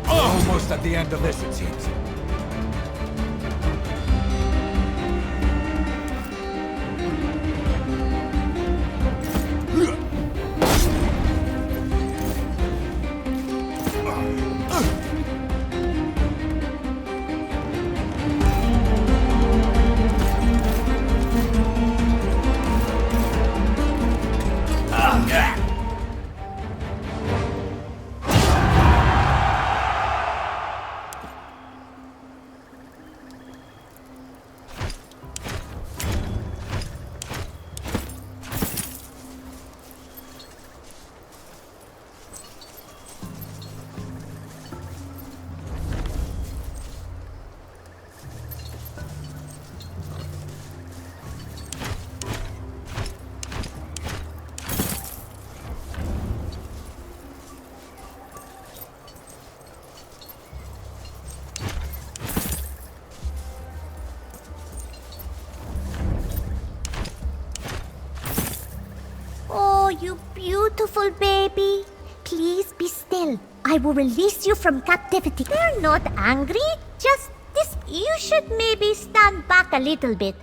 Almost at the end of this, it seems. you beautiful baby. Please be still. I will release you from captivity. They're not angry. Just this. You should maybe stand back a little bit.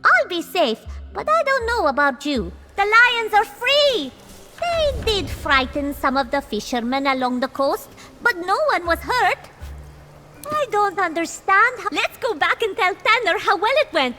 I'll be safe, but I don't know about you. The lions are free. They did frighten some of the fishermen along the coast, but no one was hurt. I don't understand. Let's go back and tell Tanner how well it went.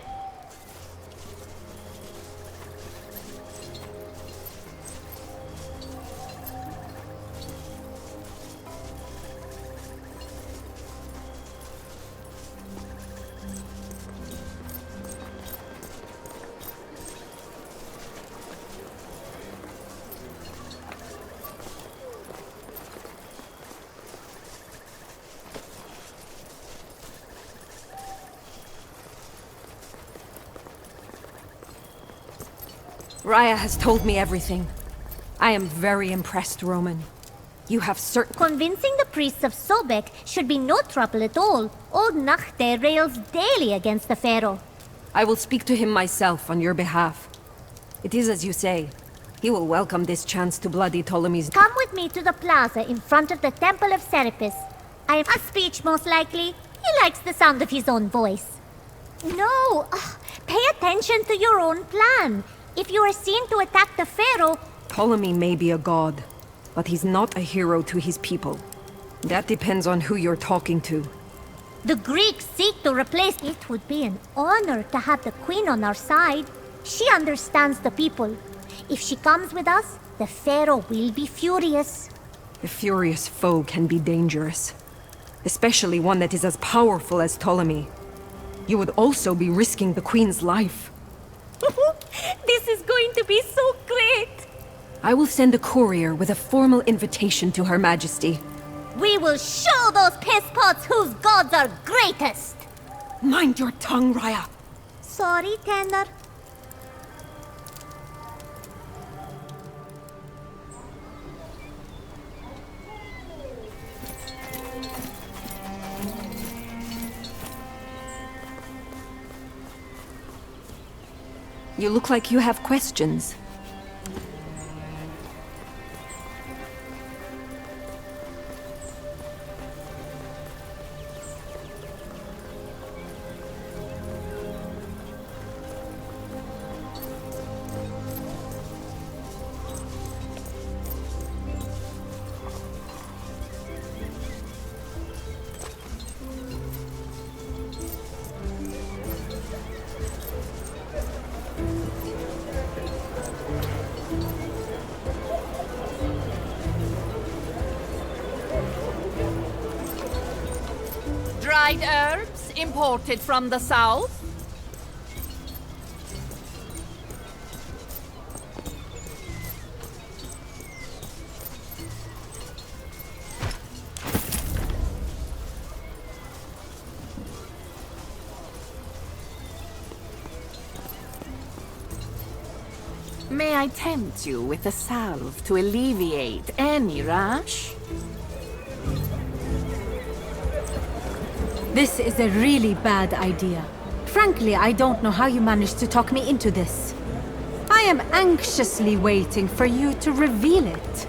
Raya has told me everything. I am very impressed, Roman. You have certain... Convincing the priests of Sobek should be no trouble at all. Old Nachte rails daily against the Pharaoh. I will speak to him myself on your behalf. It is as you say. He will welcome this chance to bloody Ptolemy's... Come with me to the plaza in front of the Temple of Serapis. I am a speech, most likely. He likes the sound of his own voice. No! Pay attention to your own plan. If you are seen to attack the Pharaoh... Ptolemy may be a god, but he's not a hero to his people. That depends on who you're talking to. The Greeks seek to replace... It would be an honor to have the Queen on our side. She understands the people. If she comes with us, the Pharaoh will be furious. A furious foe can be dangerous. Especially one that is as powerful as Ptolemy. You would also be risking the Queen's life. This is going to be so great! I will send a courier with a formal invitation to Her Majesty. We will show those piss-pots whose gods are greatest! Mind your tongue, Raya! Sorry, Tanner. You look like you have questions. Dried herbs imported from the south? May I tempt you with a salve to alleviate any rash? This is a really bad idea. Frankly, I don't know how you managed to talk me into this. I am anxiously waiting for you to reveal it.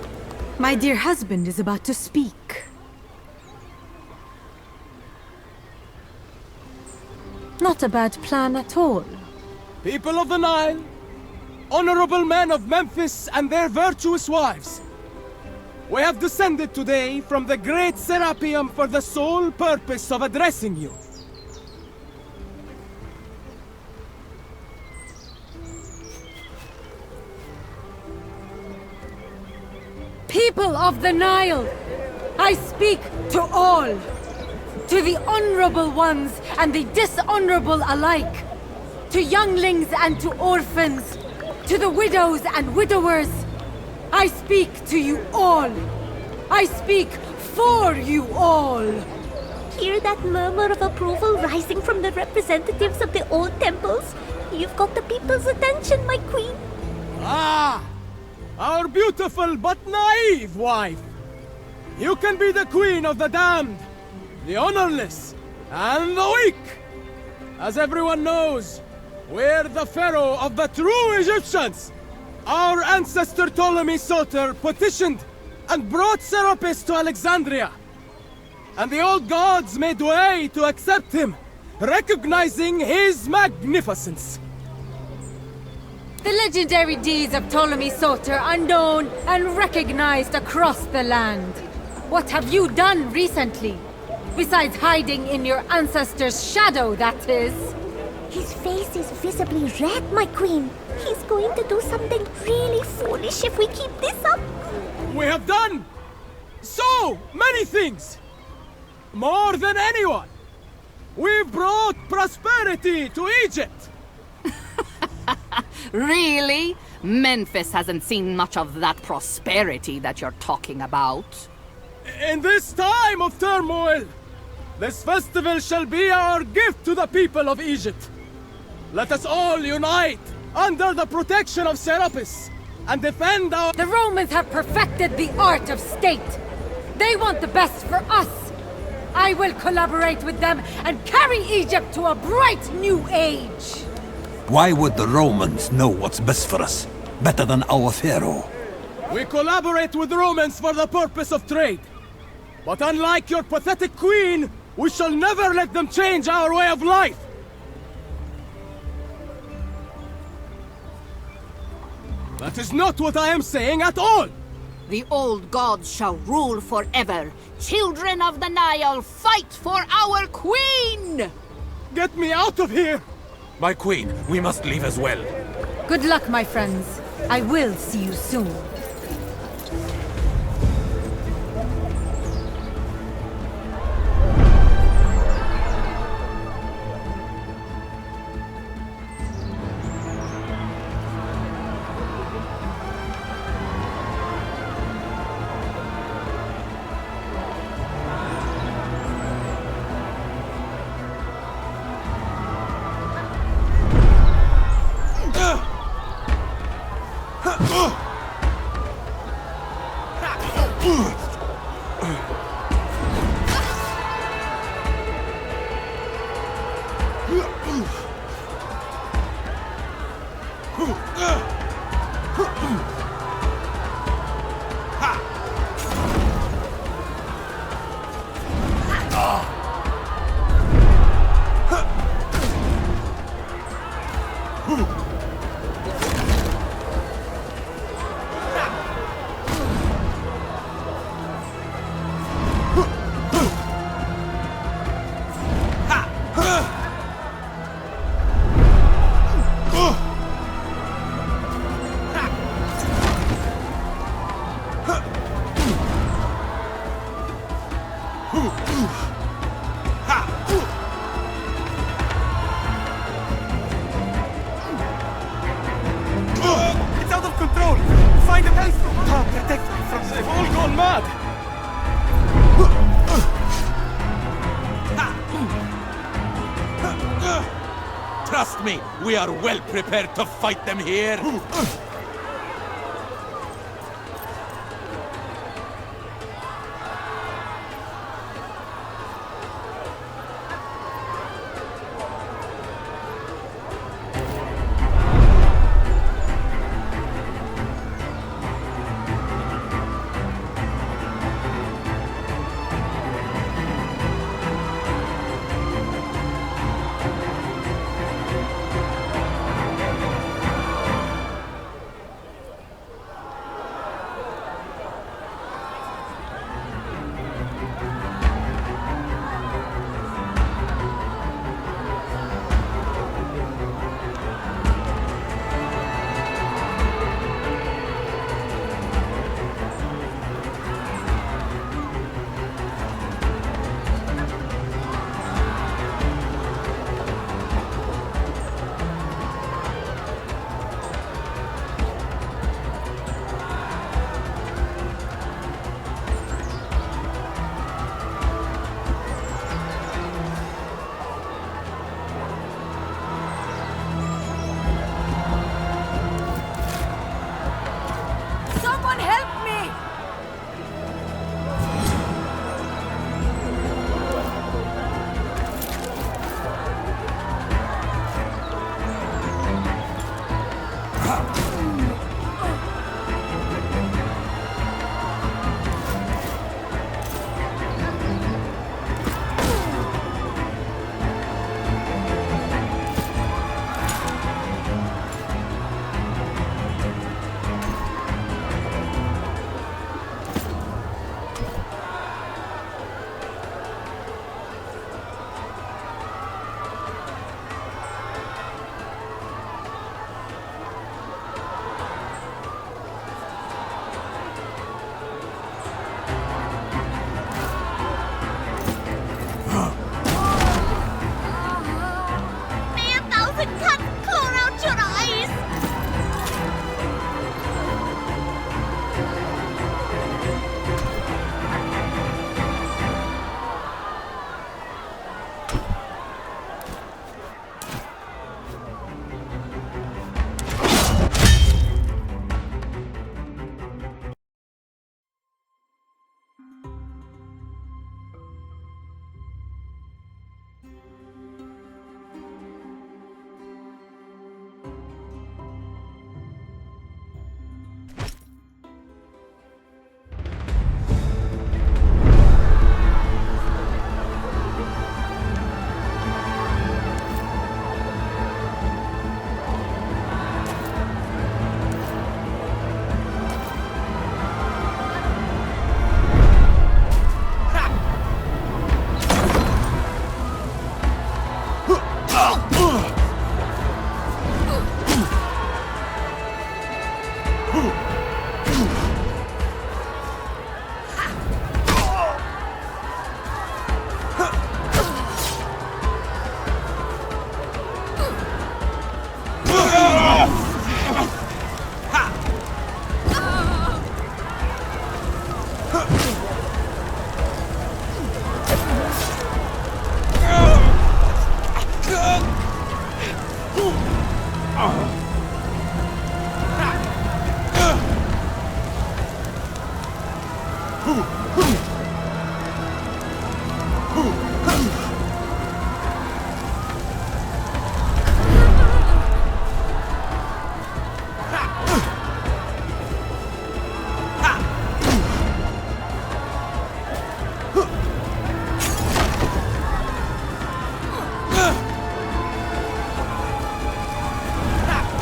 My dear husband is about to speak. Not a bad plan at all. People of the Nile, honorable men of Memphis and their virtuous wives, we have descended today from the great Serapeum for the sole purpose of addressing you. People of the Nile, I speak to all. To the honorable ones and the dishonorable alike. To younglings and to orphans. To the widows and widowers. I speak to you all. I speak for you all. Hear that murmur of approval rising from the representatives of the old temples? You've got the people's attention, my queen. Ah! Our beautiful but naive wife! You can be the queen of the damned, the honorless, and the weak! As everyone knows, we're the pharaoh of the true Egyptians! Our ancestor Ptolemy Soter petitioned and brought Serapis to Alexandria. And the old gods made way to accept him, recognizing his magnificence. The legendary deeds of Ptolemy Soter are known and recognized across the land. What have you done recently? Besides hiding in your ancestor's shadow, that is. His face is visibly red, my queen. He's going to do something really foolish if we keep this up. We have done so many things. More than anyone. We've brought prosperity to Egypt. Really? Memphis hasn't seen much of that prosperity that you're talking about. In this time of turmoil, this festival shall be our gift to the people of Egypt. Let us all unite under the protection of Serapis and defend our... The Romans have perfected the art of state. They want the best for us. I will collaborate with them and carry Egypt to a bright new age. Why would the Romans know what's best for us? Better than our pharaoh? We collaborate with Romans for the purpose of trade. But unlike your pathetic queen, we shall never let them change our way of life. That is not what I am saying at all! The old gods shall rule forever. Children of the Nile, fight for our queen! Get me out of here! My queen, we must leave as well. Good luck, my friends. I will see you soon. It's out of control! Find a place to protect me from... They've all gone mad! Trust me, we are well prepared to fight them here.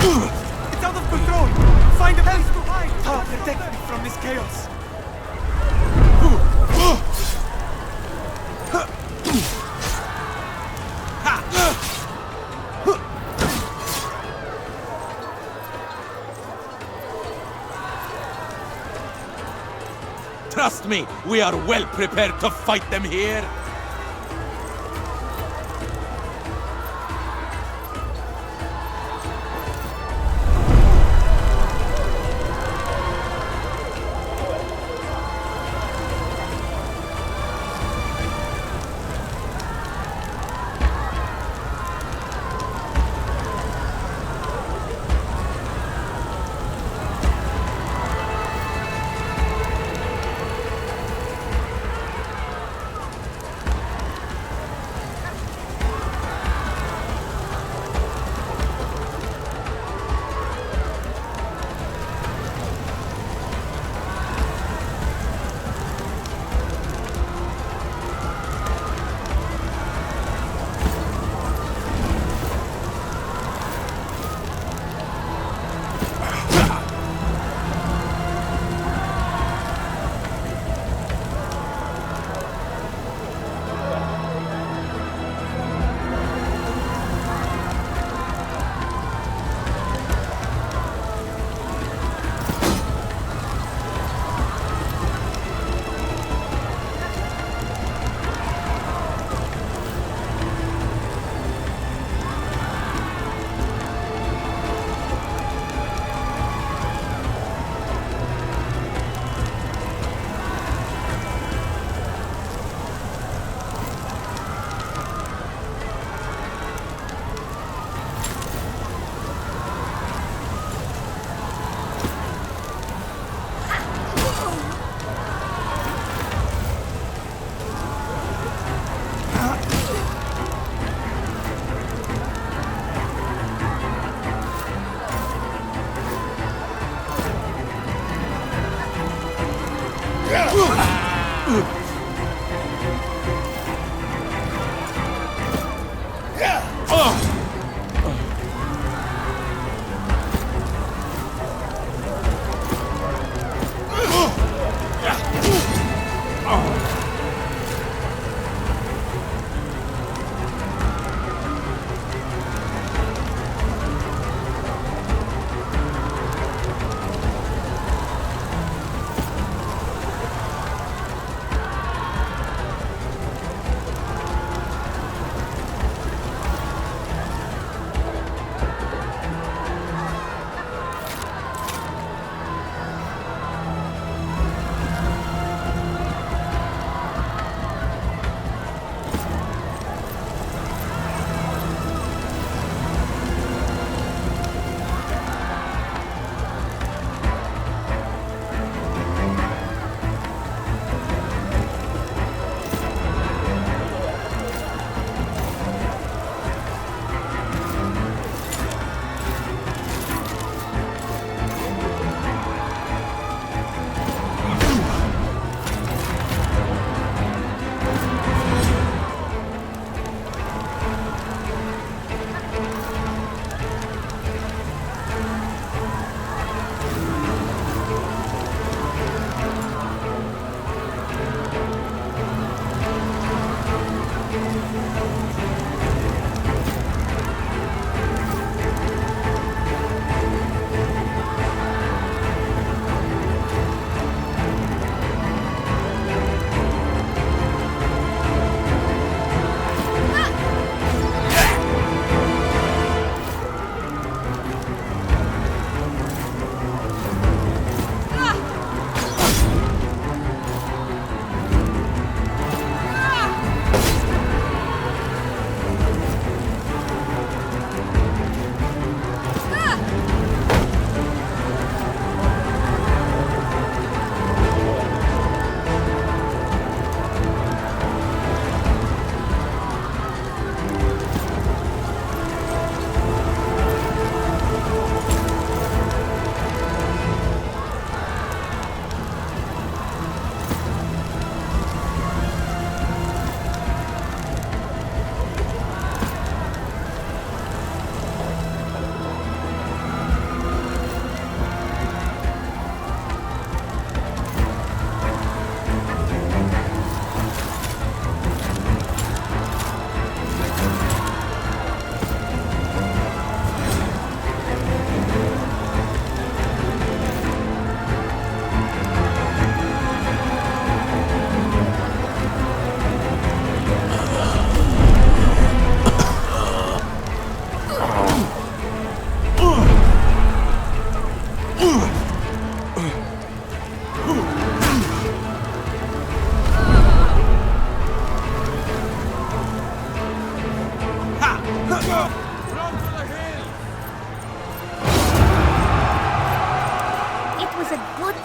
It's out of control! Find a place to hide! I'll protect me from this chaos! Trust me, we are well prepared to fight them here.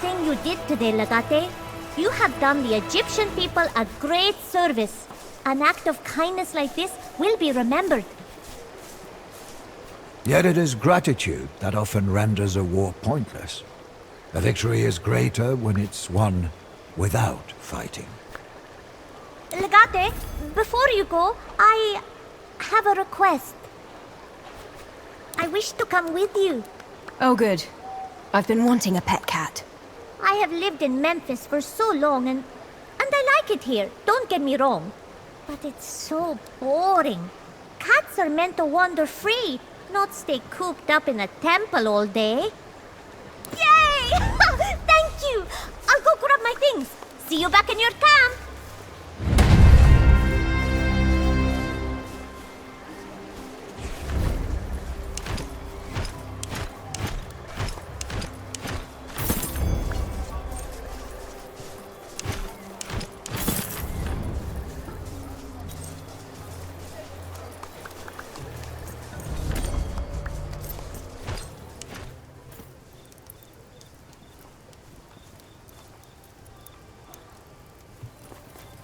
thing you did today, Legate. You have done the Egyptian people a great service. An act of kindness like this will be remembered. Yet it is gratitude that often renders a war pointless. A victory is greater when it's won without fighting. Legate, before you go, I have a request. I wish to come with you. Oh, good. I've been wanting a pet cat. I have lived in Memphis for so long and I like it here, don't get me wrong. But it's so boring. Cats are meant to wander free, not stay cooped up in a temple all day. Yay! Thank you! I'll go grab my things. See you back in your camp.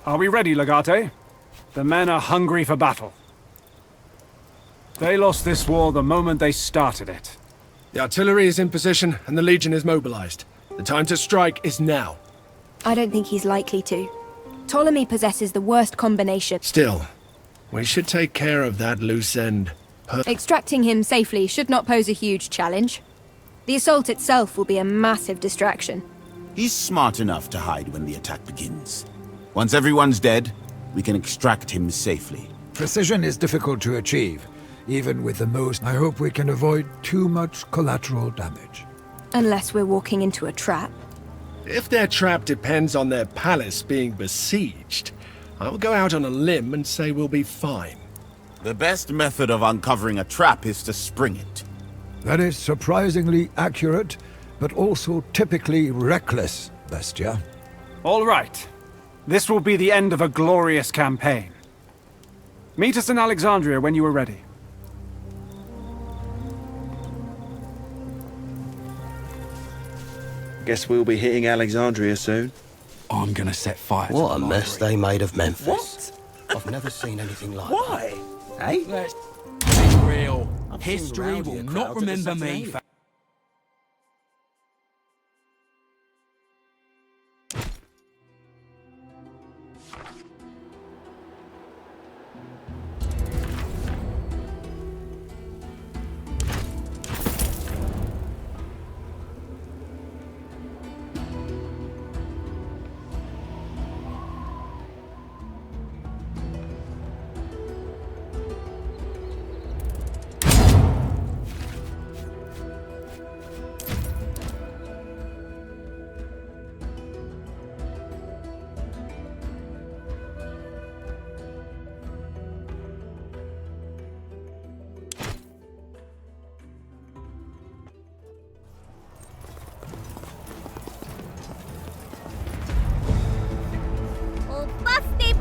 Are we ready, Legate? The men are hungry for battle. They lost this war the moment they started it. The artillery is in position and the Legion is mobilized. The time to strike is now. I don't think he's likely to. Ptolemy possesses the worst combination. Still, we should take care of that loose end. Extracting him safely should not pose a huge challenge. The assault itself will be a massive distraction. He's smart enough to hide when the attack begins. Once everyone's dead, we can extract him safely. Precision is difficult to achieve, even with the most. I hope we can avoid too much collateral damage. Unless we're walking into a trap. If their trap depends on their palace being besieged, I'll go out on a limb and say we'll be fine. The best method of uncovering a trap is to spring it. That is surprisingly accurate, but also typically reckless, Bestia. All right. This will be the end of a glorious campaign. Meet us in Alexandria when you are ready. Guess we'll be hitting Alexandria soon. I'm gonna set fire to What a the mess library. they made of Memphis. What? I've never seen anything like Why? that. Eh? Let's be real. I've seen History rowdier will not crowds at the remember me Saturnalia. for...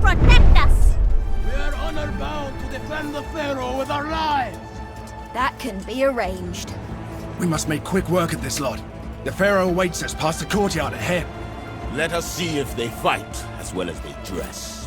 Protect us! We are honor-bound to defend the Pharaoh with our lives! That can be arranged. We must make quick work of this lot. The Pharaoh awaits us past the courtyard ahead. Let us see if they fight as well as they dress.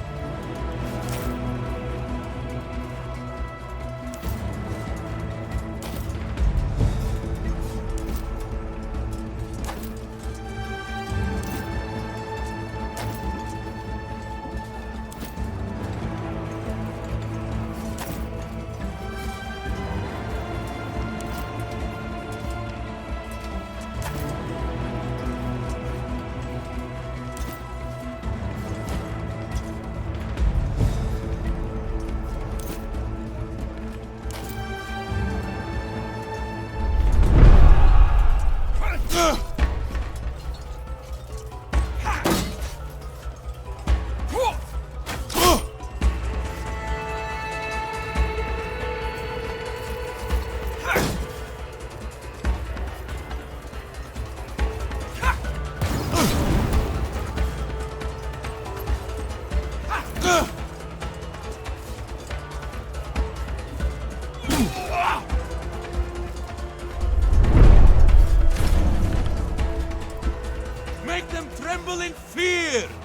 here!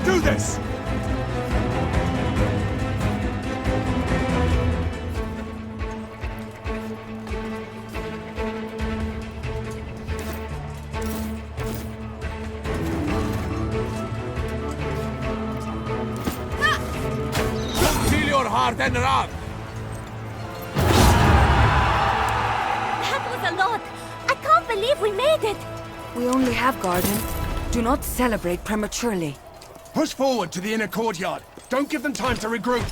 do this! Feel your heart and run! That was a lot! I can't believe we made it! We only have garden. Do not celebrate prematurely. Push forward to the inner courtyard. Don't give them time to regroup.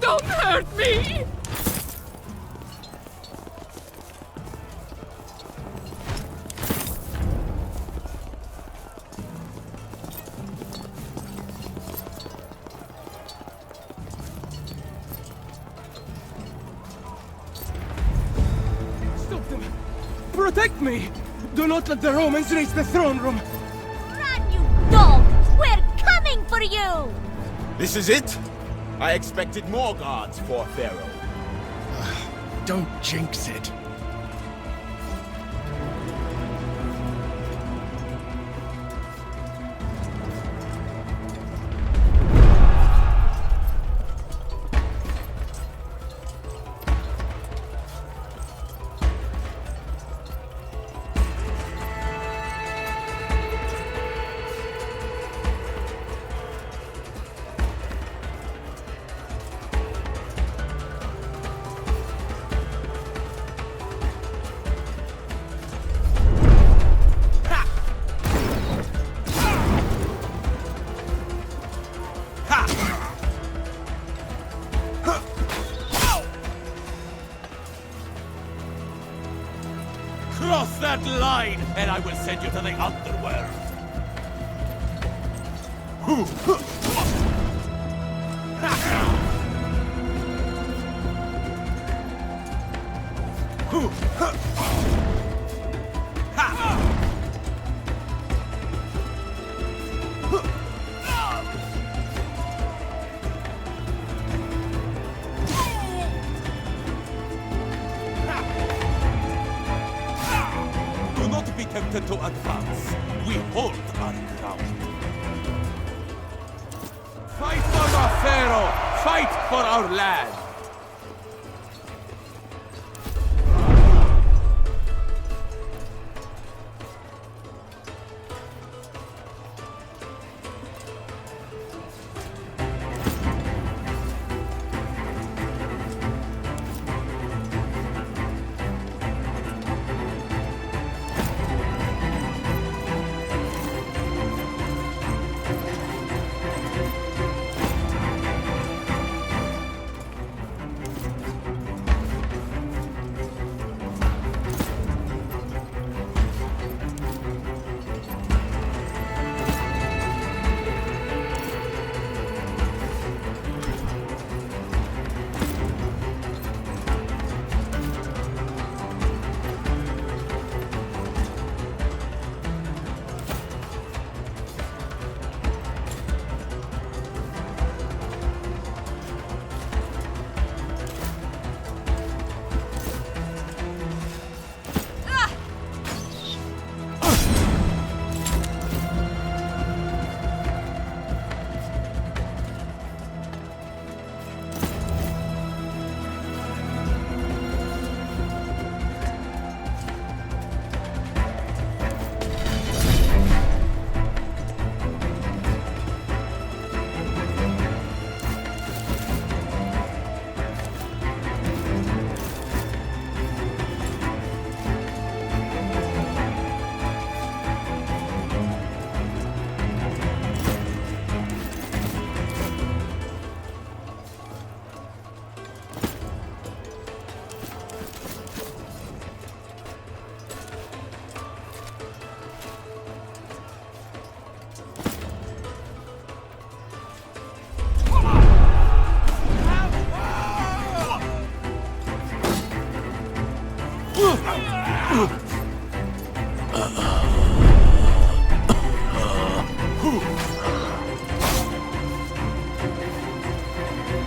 Don't hurt me! Stop them! Protect me! Do not let the Romans reach the throne room! Run, you dog! We're coming for you! This is it? I expected more guards for Pharaoh. Don't jinx it. Cross that line, and I will send you to the underworld. Do not be tempted to advance. We hold our ground. Fight for our pharaoh! Fight for our land!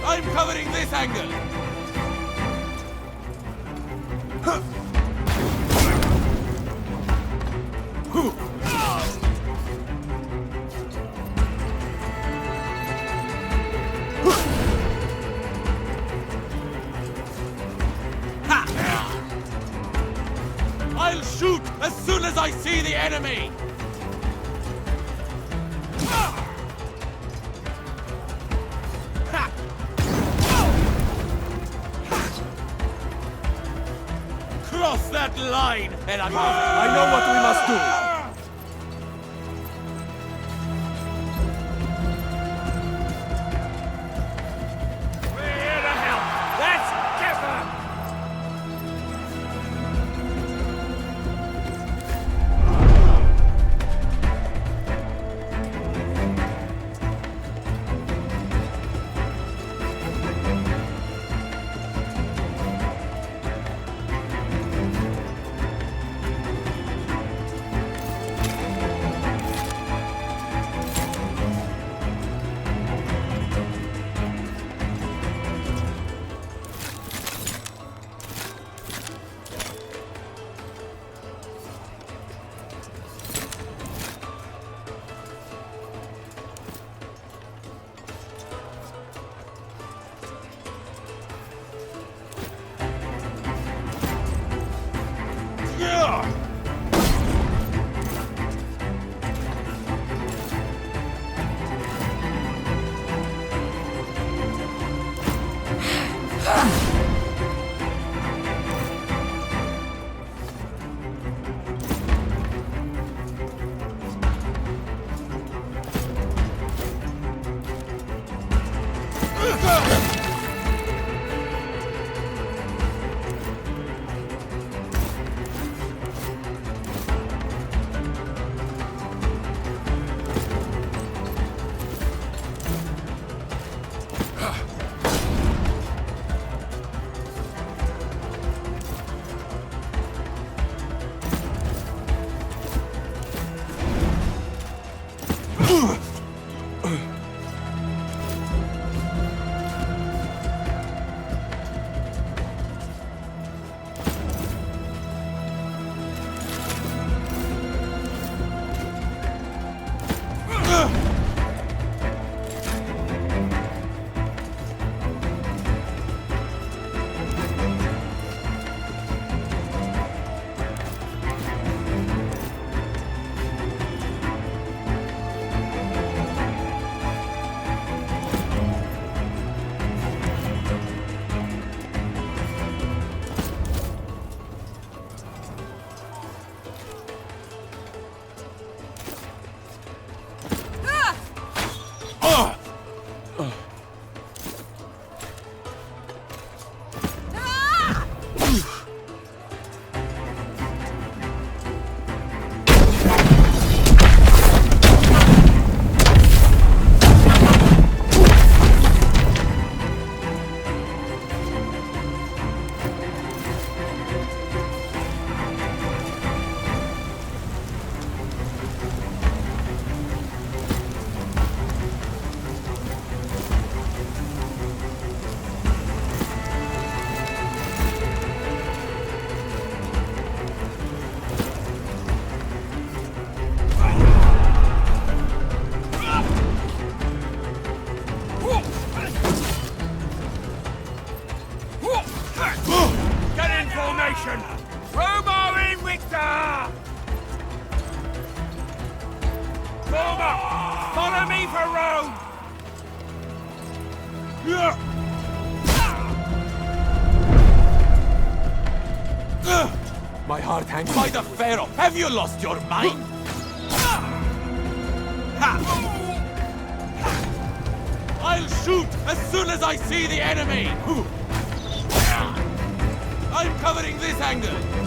I'm covering this angle! I'll shoot as soon as I see the enemy! Cross that line, and I know what we must do. destruction! Roma in Victor! Roma, follow me for Rome! My heart hangs by the Pharaoh. Have you lost your mind? I'll shoot as soon as I see the enemy! I'm covering this angle!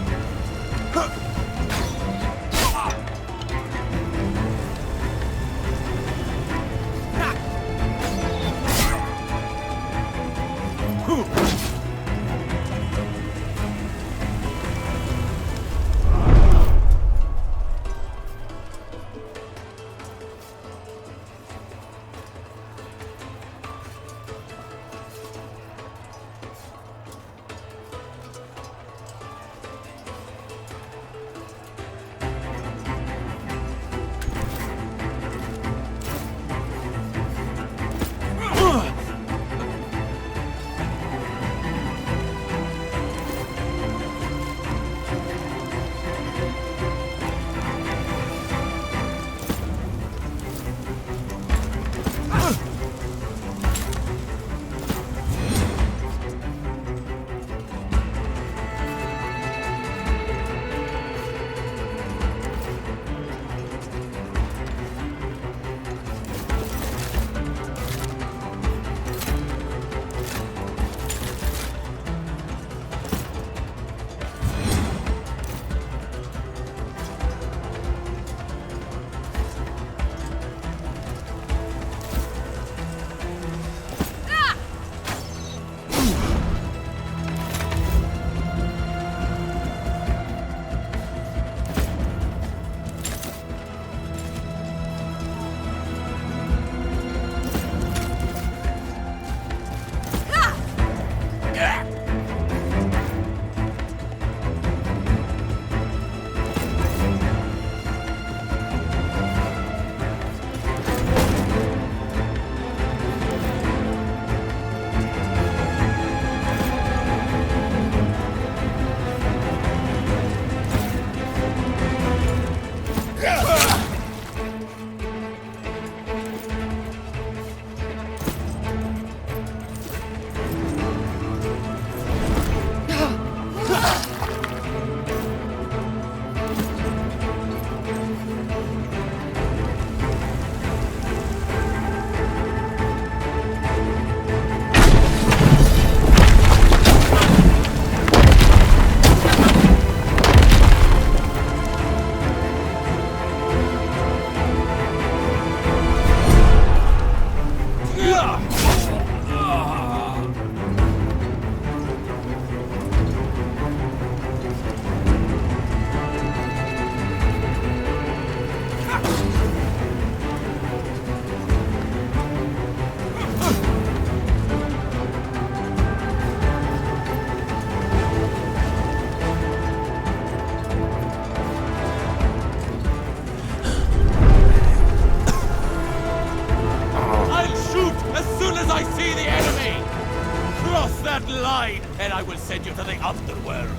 and I will send you to the underworld.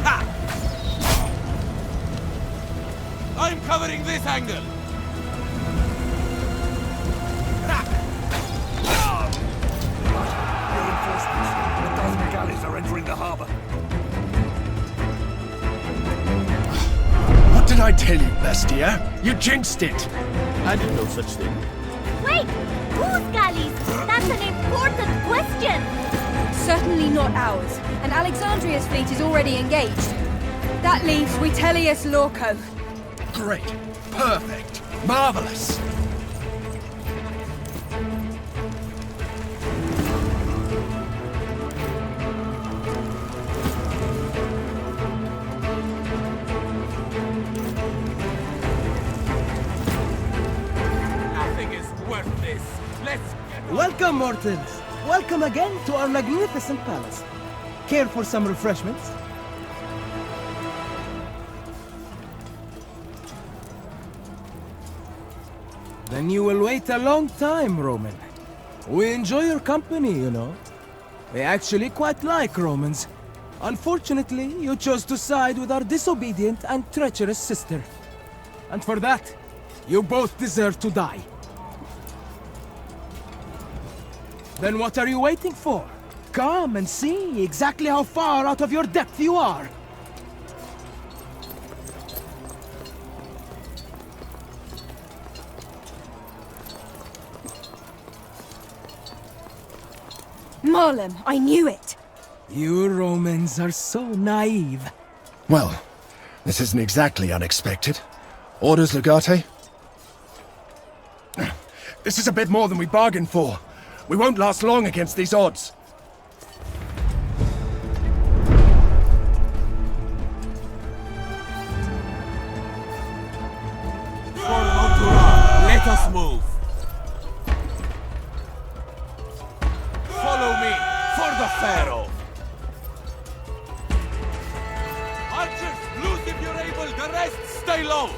Ha! I'm covering this angle. Reinforcements. A dozen galleys are entering the harbor. What did I tell you, Bestia? You jinxed it! I did no such thing. Wait! Whose galleys? That's an important question! Certainly not ours, and Alexandria's fleet is already engaged. That leaves Vitellius Lorco. Great. Perfect. Marvelous. Nothing is worth this. Let's get Welcome, mortals. Welcome again to our magnificent palace. Care for some refreshments? Then you will wait a long time, Roman. We enjoy your company, you know. We actually quite like Romans. Unfortunately, you chose to side with our disobedient and treacherous sister. And for that, you both deserve to die. Then what are you waiting for? Come and see exactly how far out of your depth you are. Marlem, I knew it. You Romans are so naive. Well, this isn't exactly unexpected. Orders, Legate? This is a bit more than we bargained for. We won't last long against these odds. Let us move. Follow me for the Pharaoh. Archers, loose if you're able. The rest, stay low.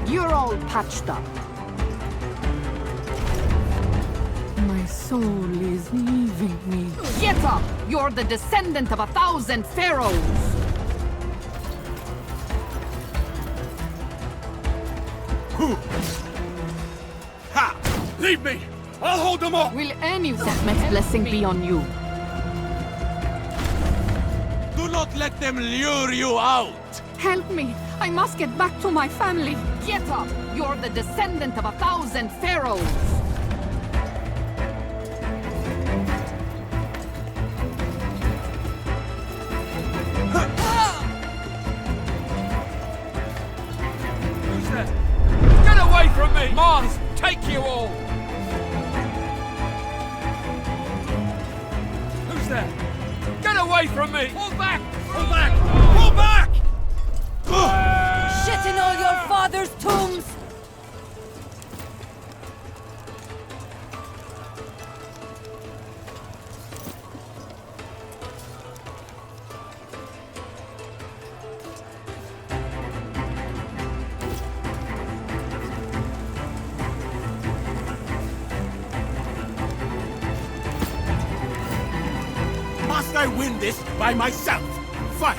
You're all patched up. My soul is leaving me. Get up! You're the descendant of 1,000 pharaohs! Ha! Leave me! I'll hold them off! Will any Sekhmet's blessing be on you? Do not let them lure you out! Help me! I must get back to my family! Get up! You're the descendant of 1,000 pharaohs! Who's there? Get away from me! Mars, take you all! Who's there? Get away from me! Pull back! Pull back! Pull back! Shit in all your father's tombs! Must I win this by myself? Fight!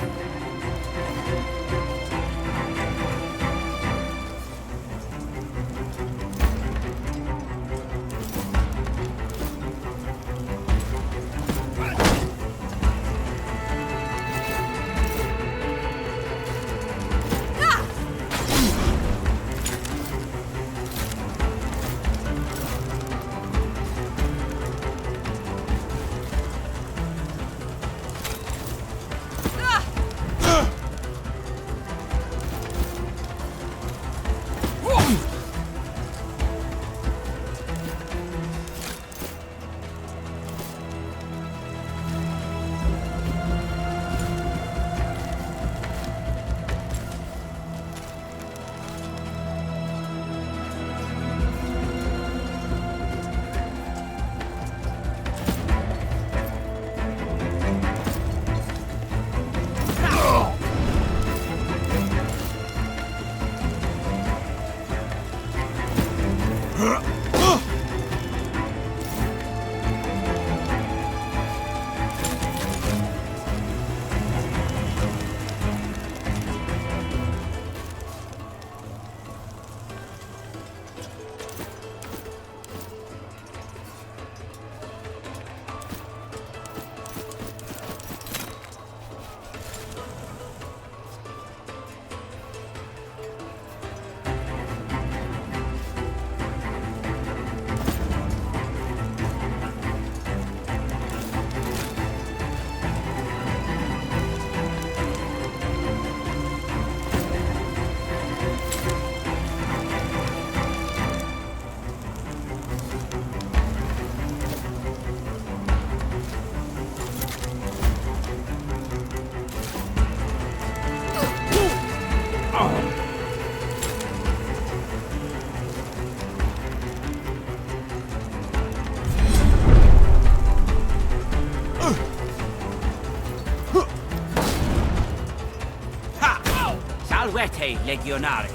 Salvete, Legionari.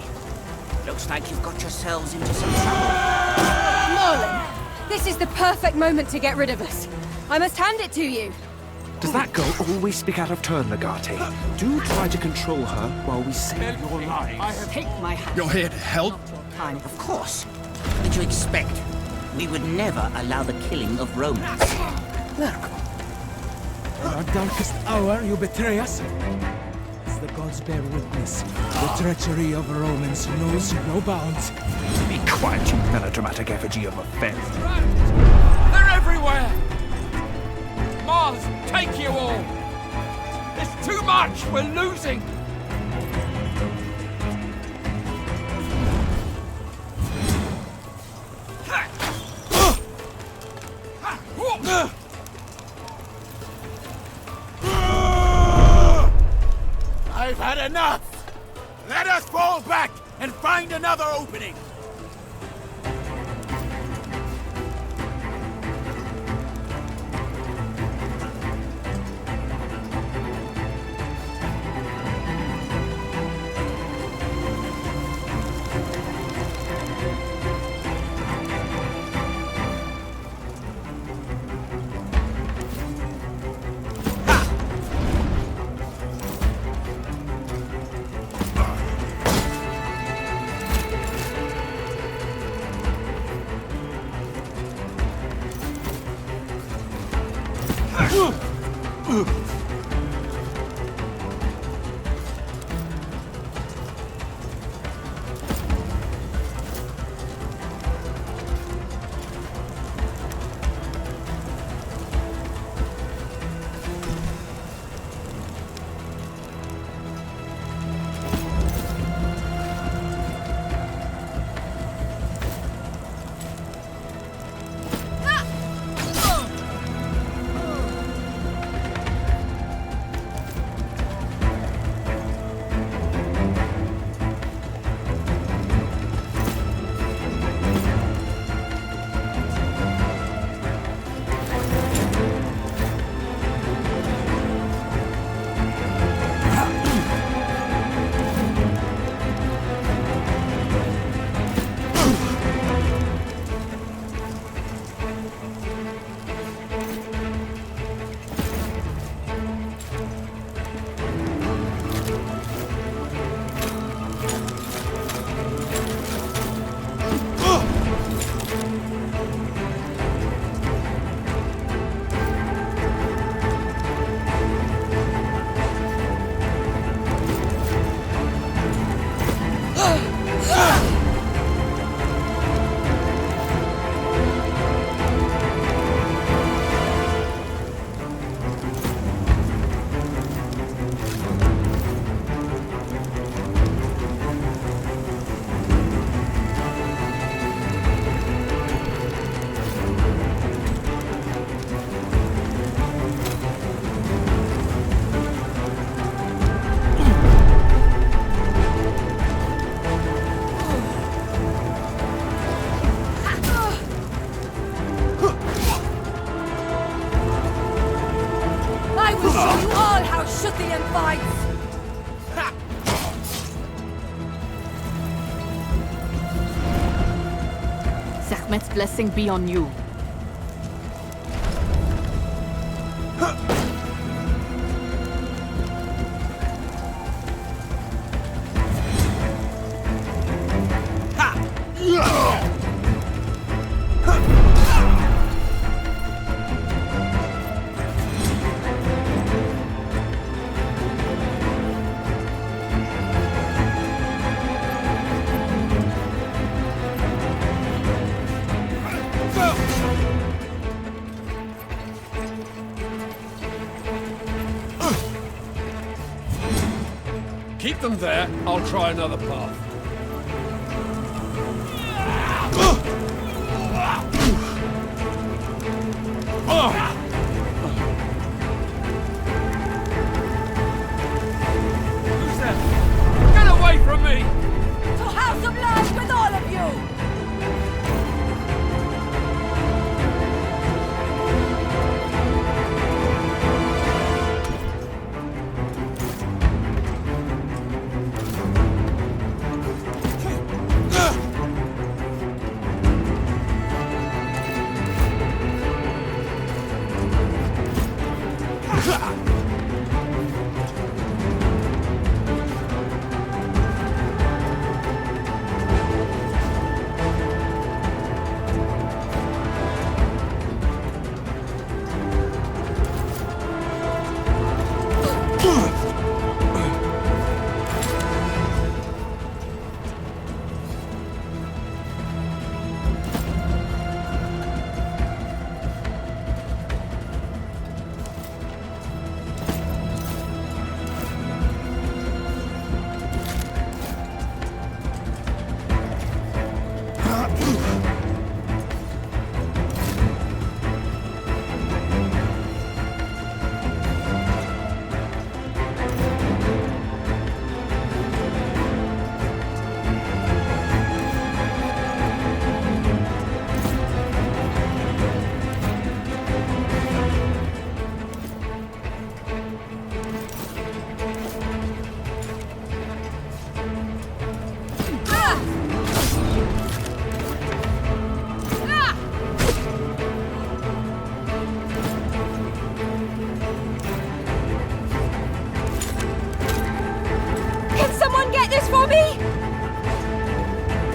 Looks like you've got yourselves into some trouble. Merlin, this is the perfect moment to get rid of us. I must hand it to you. Does that girl always speak out of turn, Legate? Do try to control her while we save your lives. Take my hand. You're here to help? Time. Of course. What did you expect? We would never allow the killing of Romans. Look. In our darkest hour, you betray us. As the gods bear witness, the treachery of Romans knows no bounds. Be quiet, you melodramatic effigy of a failure. They're everywhere! Mars, take you all! There's too much! We're losing! I've had enough! Let us fall back and find another opening! Sekhmet's blessing be on you. Keep them there. I'll try another path. Who's that? Get away from me! To have some lunch with all of you!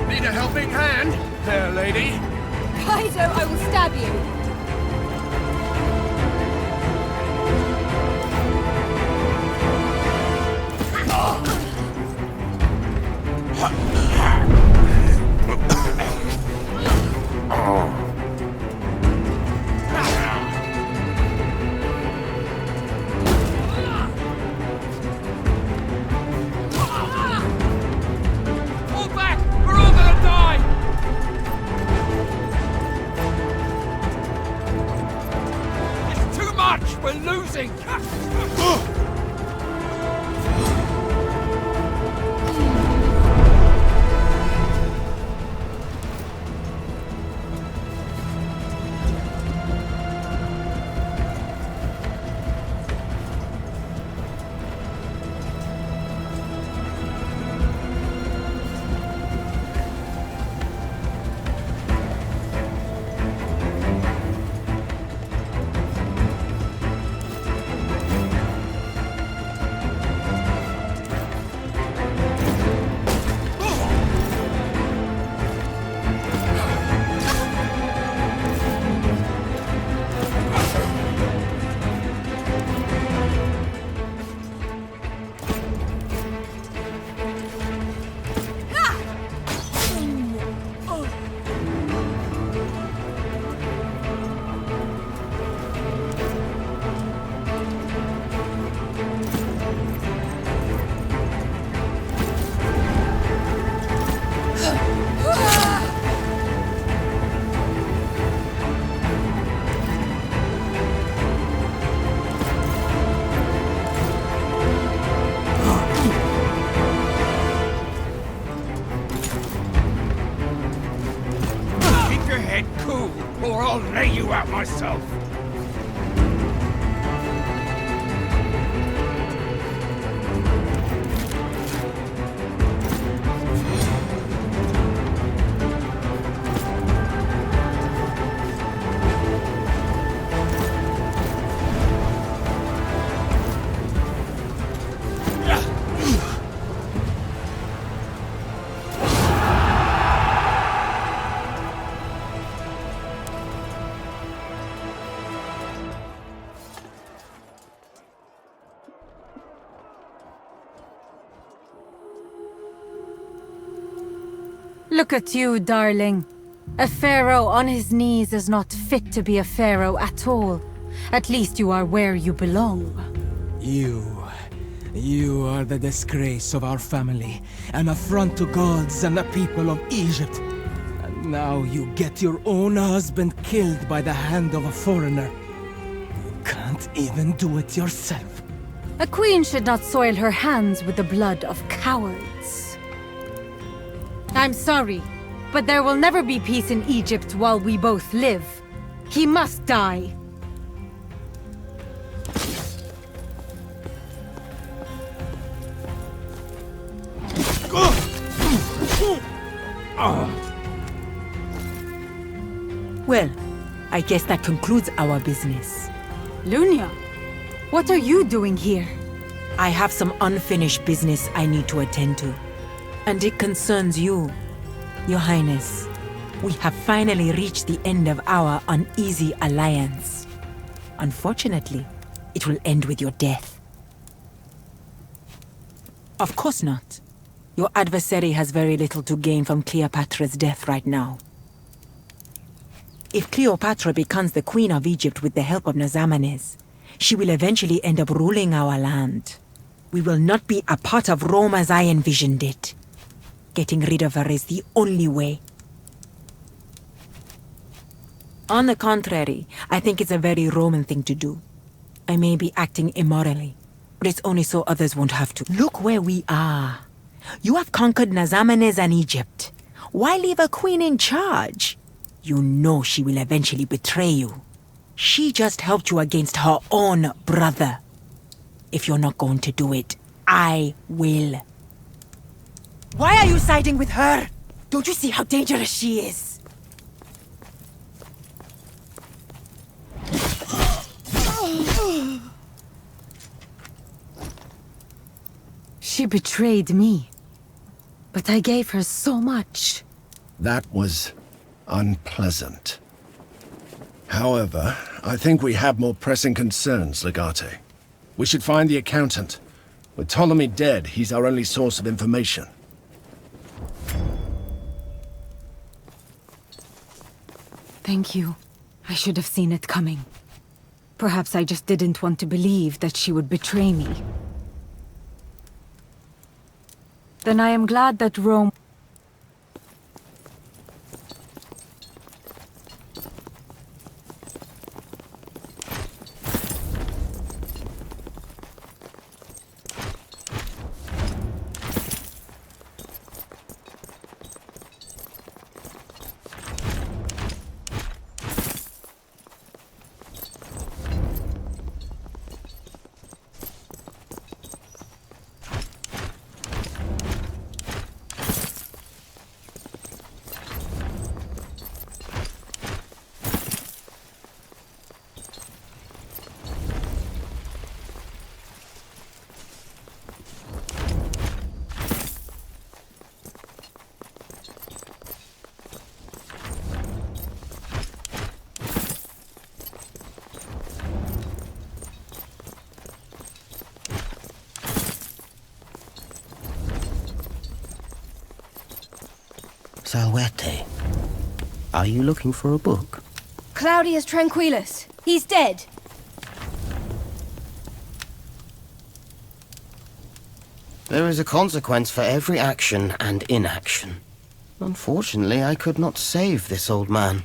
Need a helping hand, there, lady? Kaizo, I will stab you! Pull back! We're all gonna die! It's too much! We're losing! Cool, or I'll lay you out myself! Look at you, darling. A pharaoh on his knees is not fit to be a pharaoh at all. At least you are where you belong. You are the disgrace of our family, an affront to gods and the people of Egypt. And now you get your own husband killed by the hand of a foreigner. You can't even do it yourself. A queen should not soil her hands with the blood of cowards. I'm sorry, but there will never be peace in Egypt while we both live. He must die. Well, I guess that concludes our business. Lunia, what are you doing here? I have some unfinished business I need to attend to. And it concerns you, Your Highness. We have finally reached the end of our uneasy alliance. Unfortunately, it will end with your death. Of course not. Your adversary has very little to gain from Cleopatra's death right now. If Cleopatra becomes the Queen of Egypt with the help of Nazamanes, she will eventually end up ruling our land. We will not be a part of Rome as I envisioned it. Getting rid of her is the only way. On the contrary, I think it's a very Roman thing to do. I may be acting immorally, but it's only so others won't have to. Look where we are. You have conquered Nazamanes and Egypt. Why leave a queen in charge? You know she will eventually betray you. She just helped you against her own brother. If you're not going to do it, I will. Why are you siding with her? Don't you see how dangerous she is? She betrayed me. But I gave her so much. That was unpleasant. However, I think we have more pressing concerns, Legate. We should find the accountant. With Ptolemy dead, he's our only source of information. Thank you. I should have seen it coming. Perhaps I just didn't want to believe that she would betray me. Then I am glad that Rome... Salvete, are you looking for a book? Claudius Tranquillus. He's dead. There is a consequence for every action and inaction. Unfortunately, I could not save this old man.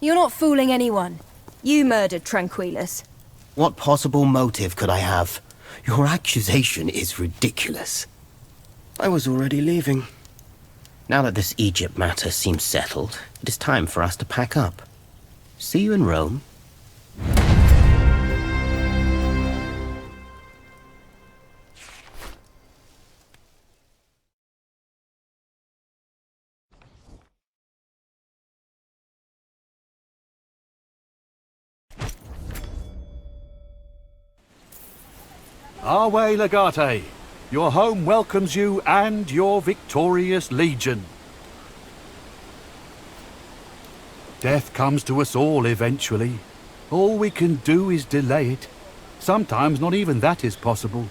You're not fooling anyone. You murdered Tranquillus. What possible motive could I have? Your accusation is ridiculous. I was already leaving. Now that this Egypt matter seems settled, it is time for us to pack up. See you in Rome. Our way, Legate. Your home welcomes you and your victorious legion. Death comes to us all eventually. All we can do is delay it. Sometimes not even that is possible.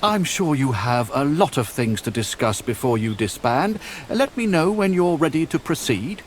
I'm sure you have a lot of things to discuss before you disband. Let me know when you're ready to proceed.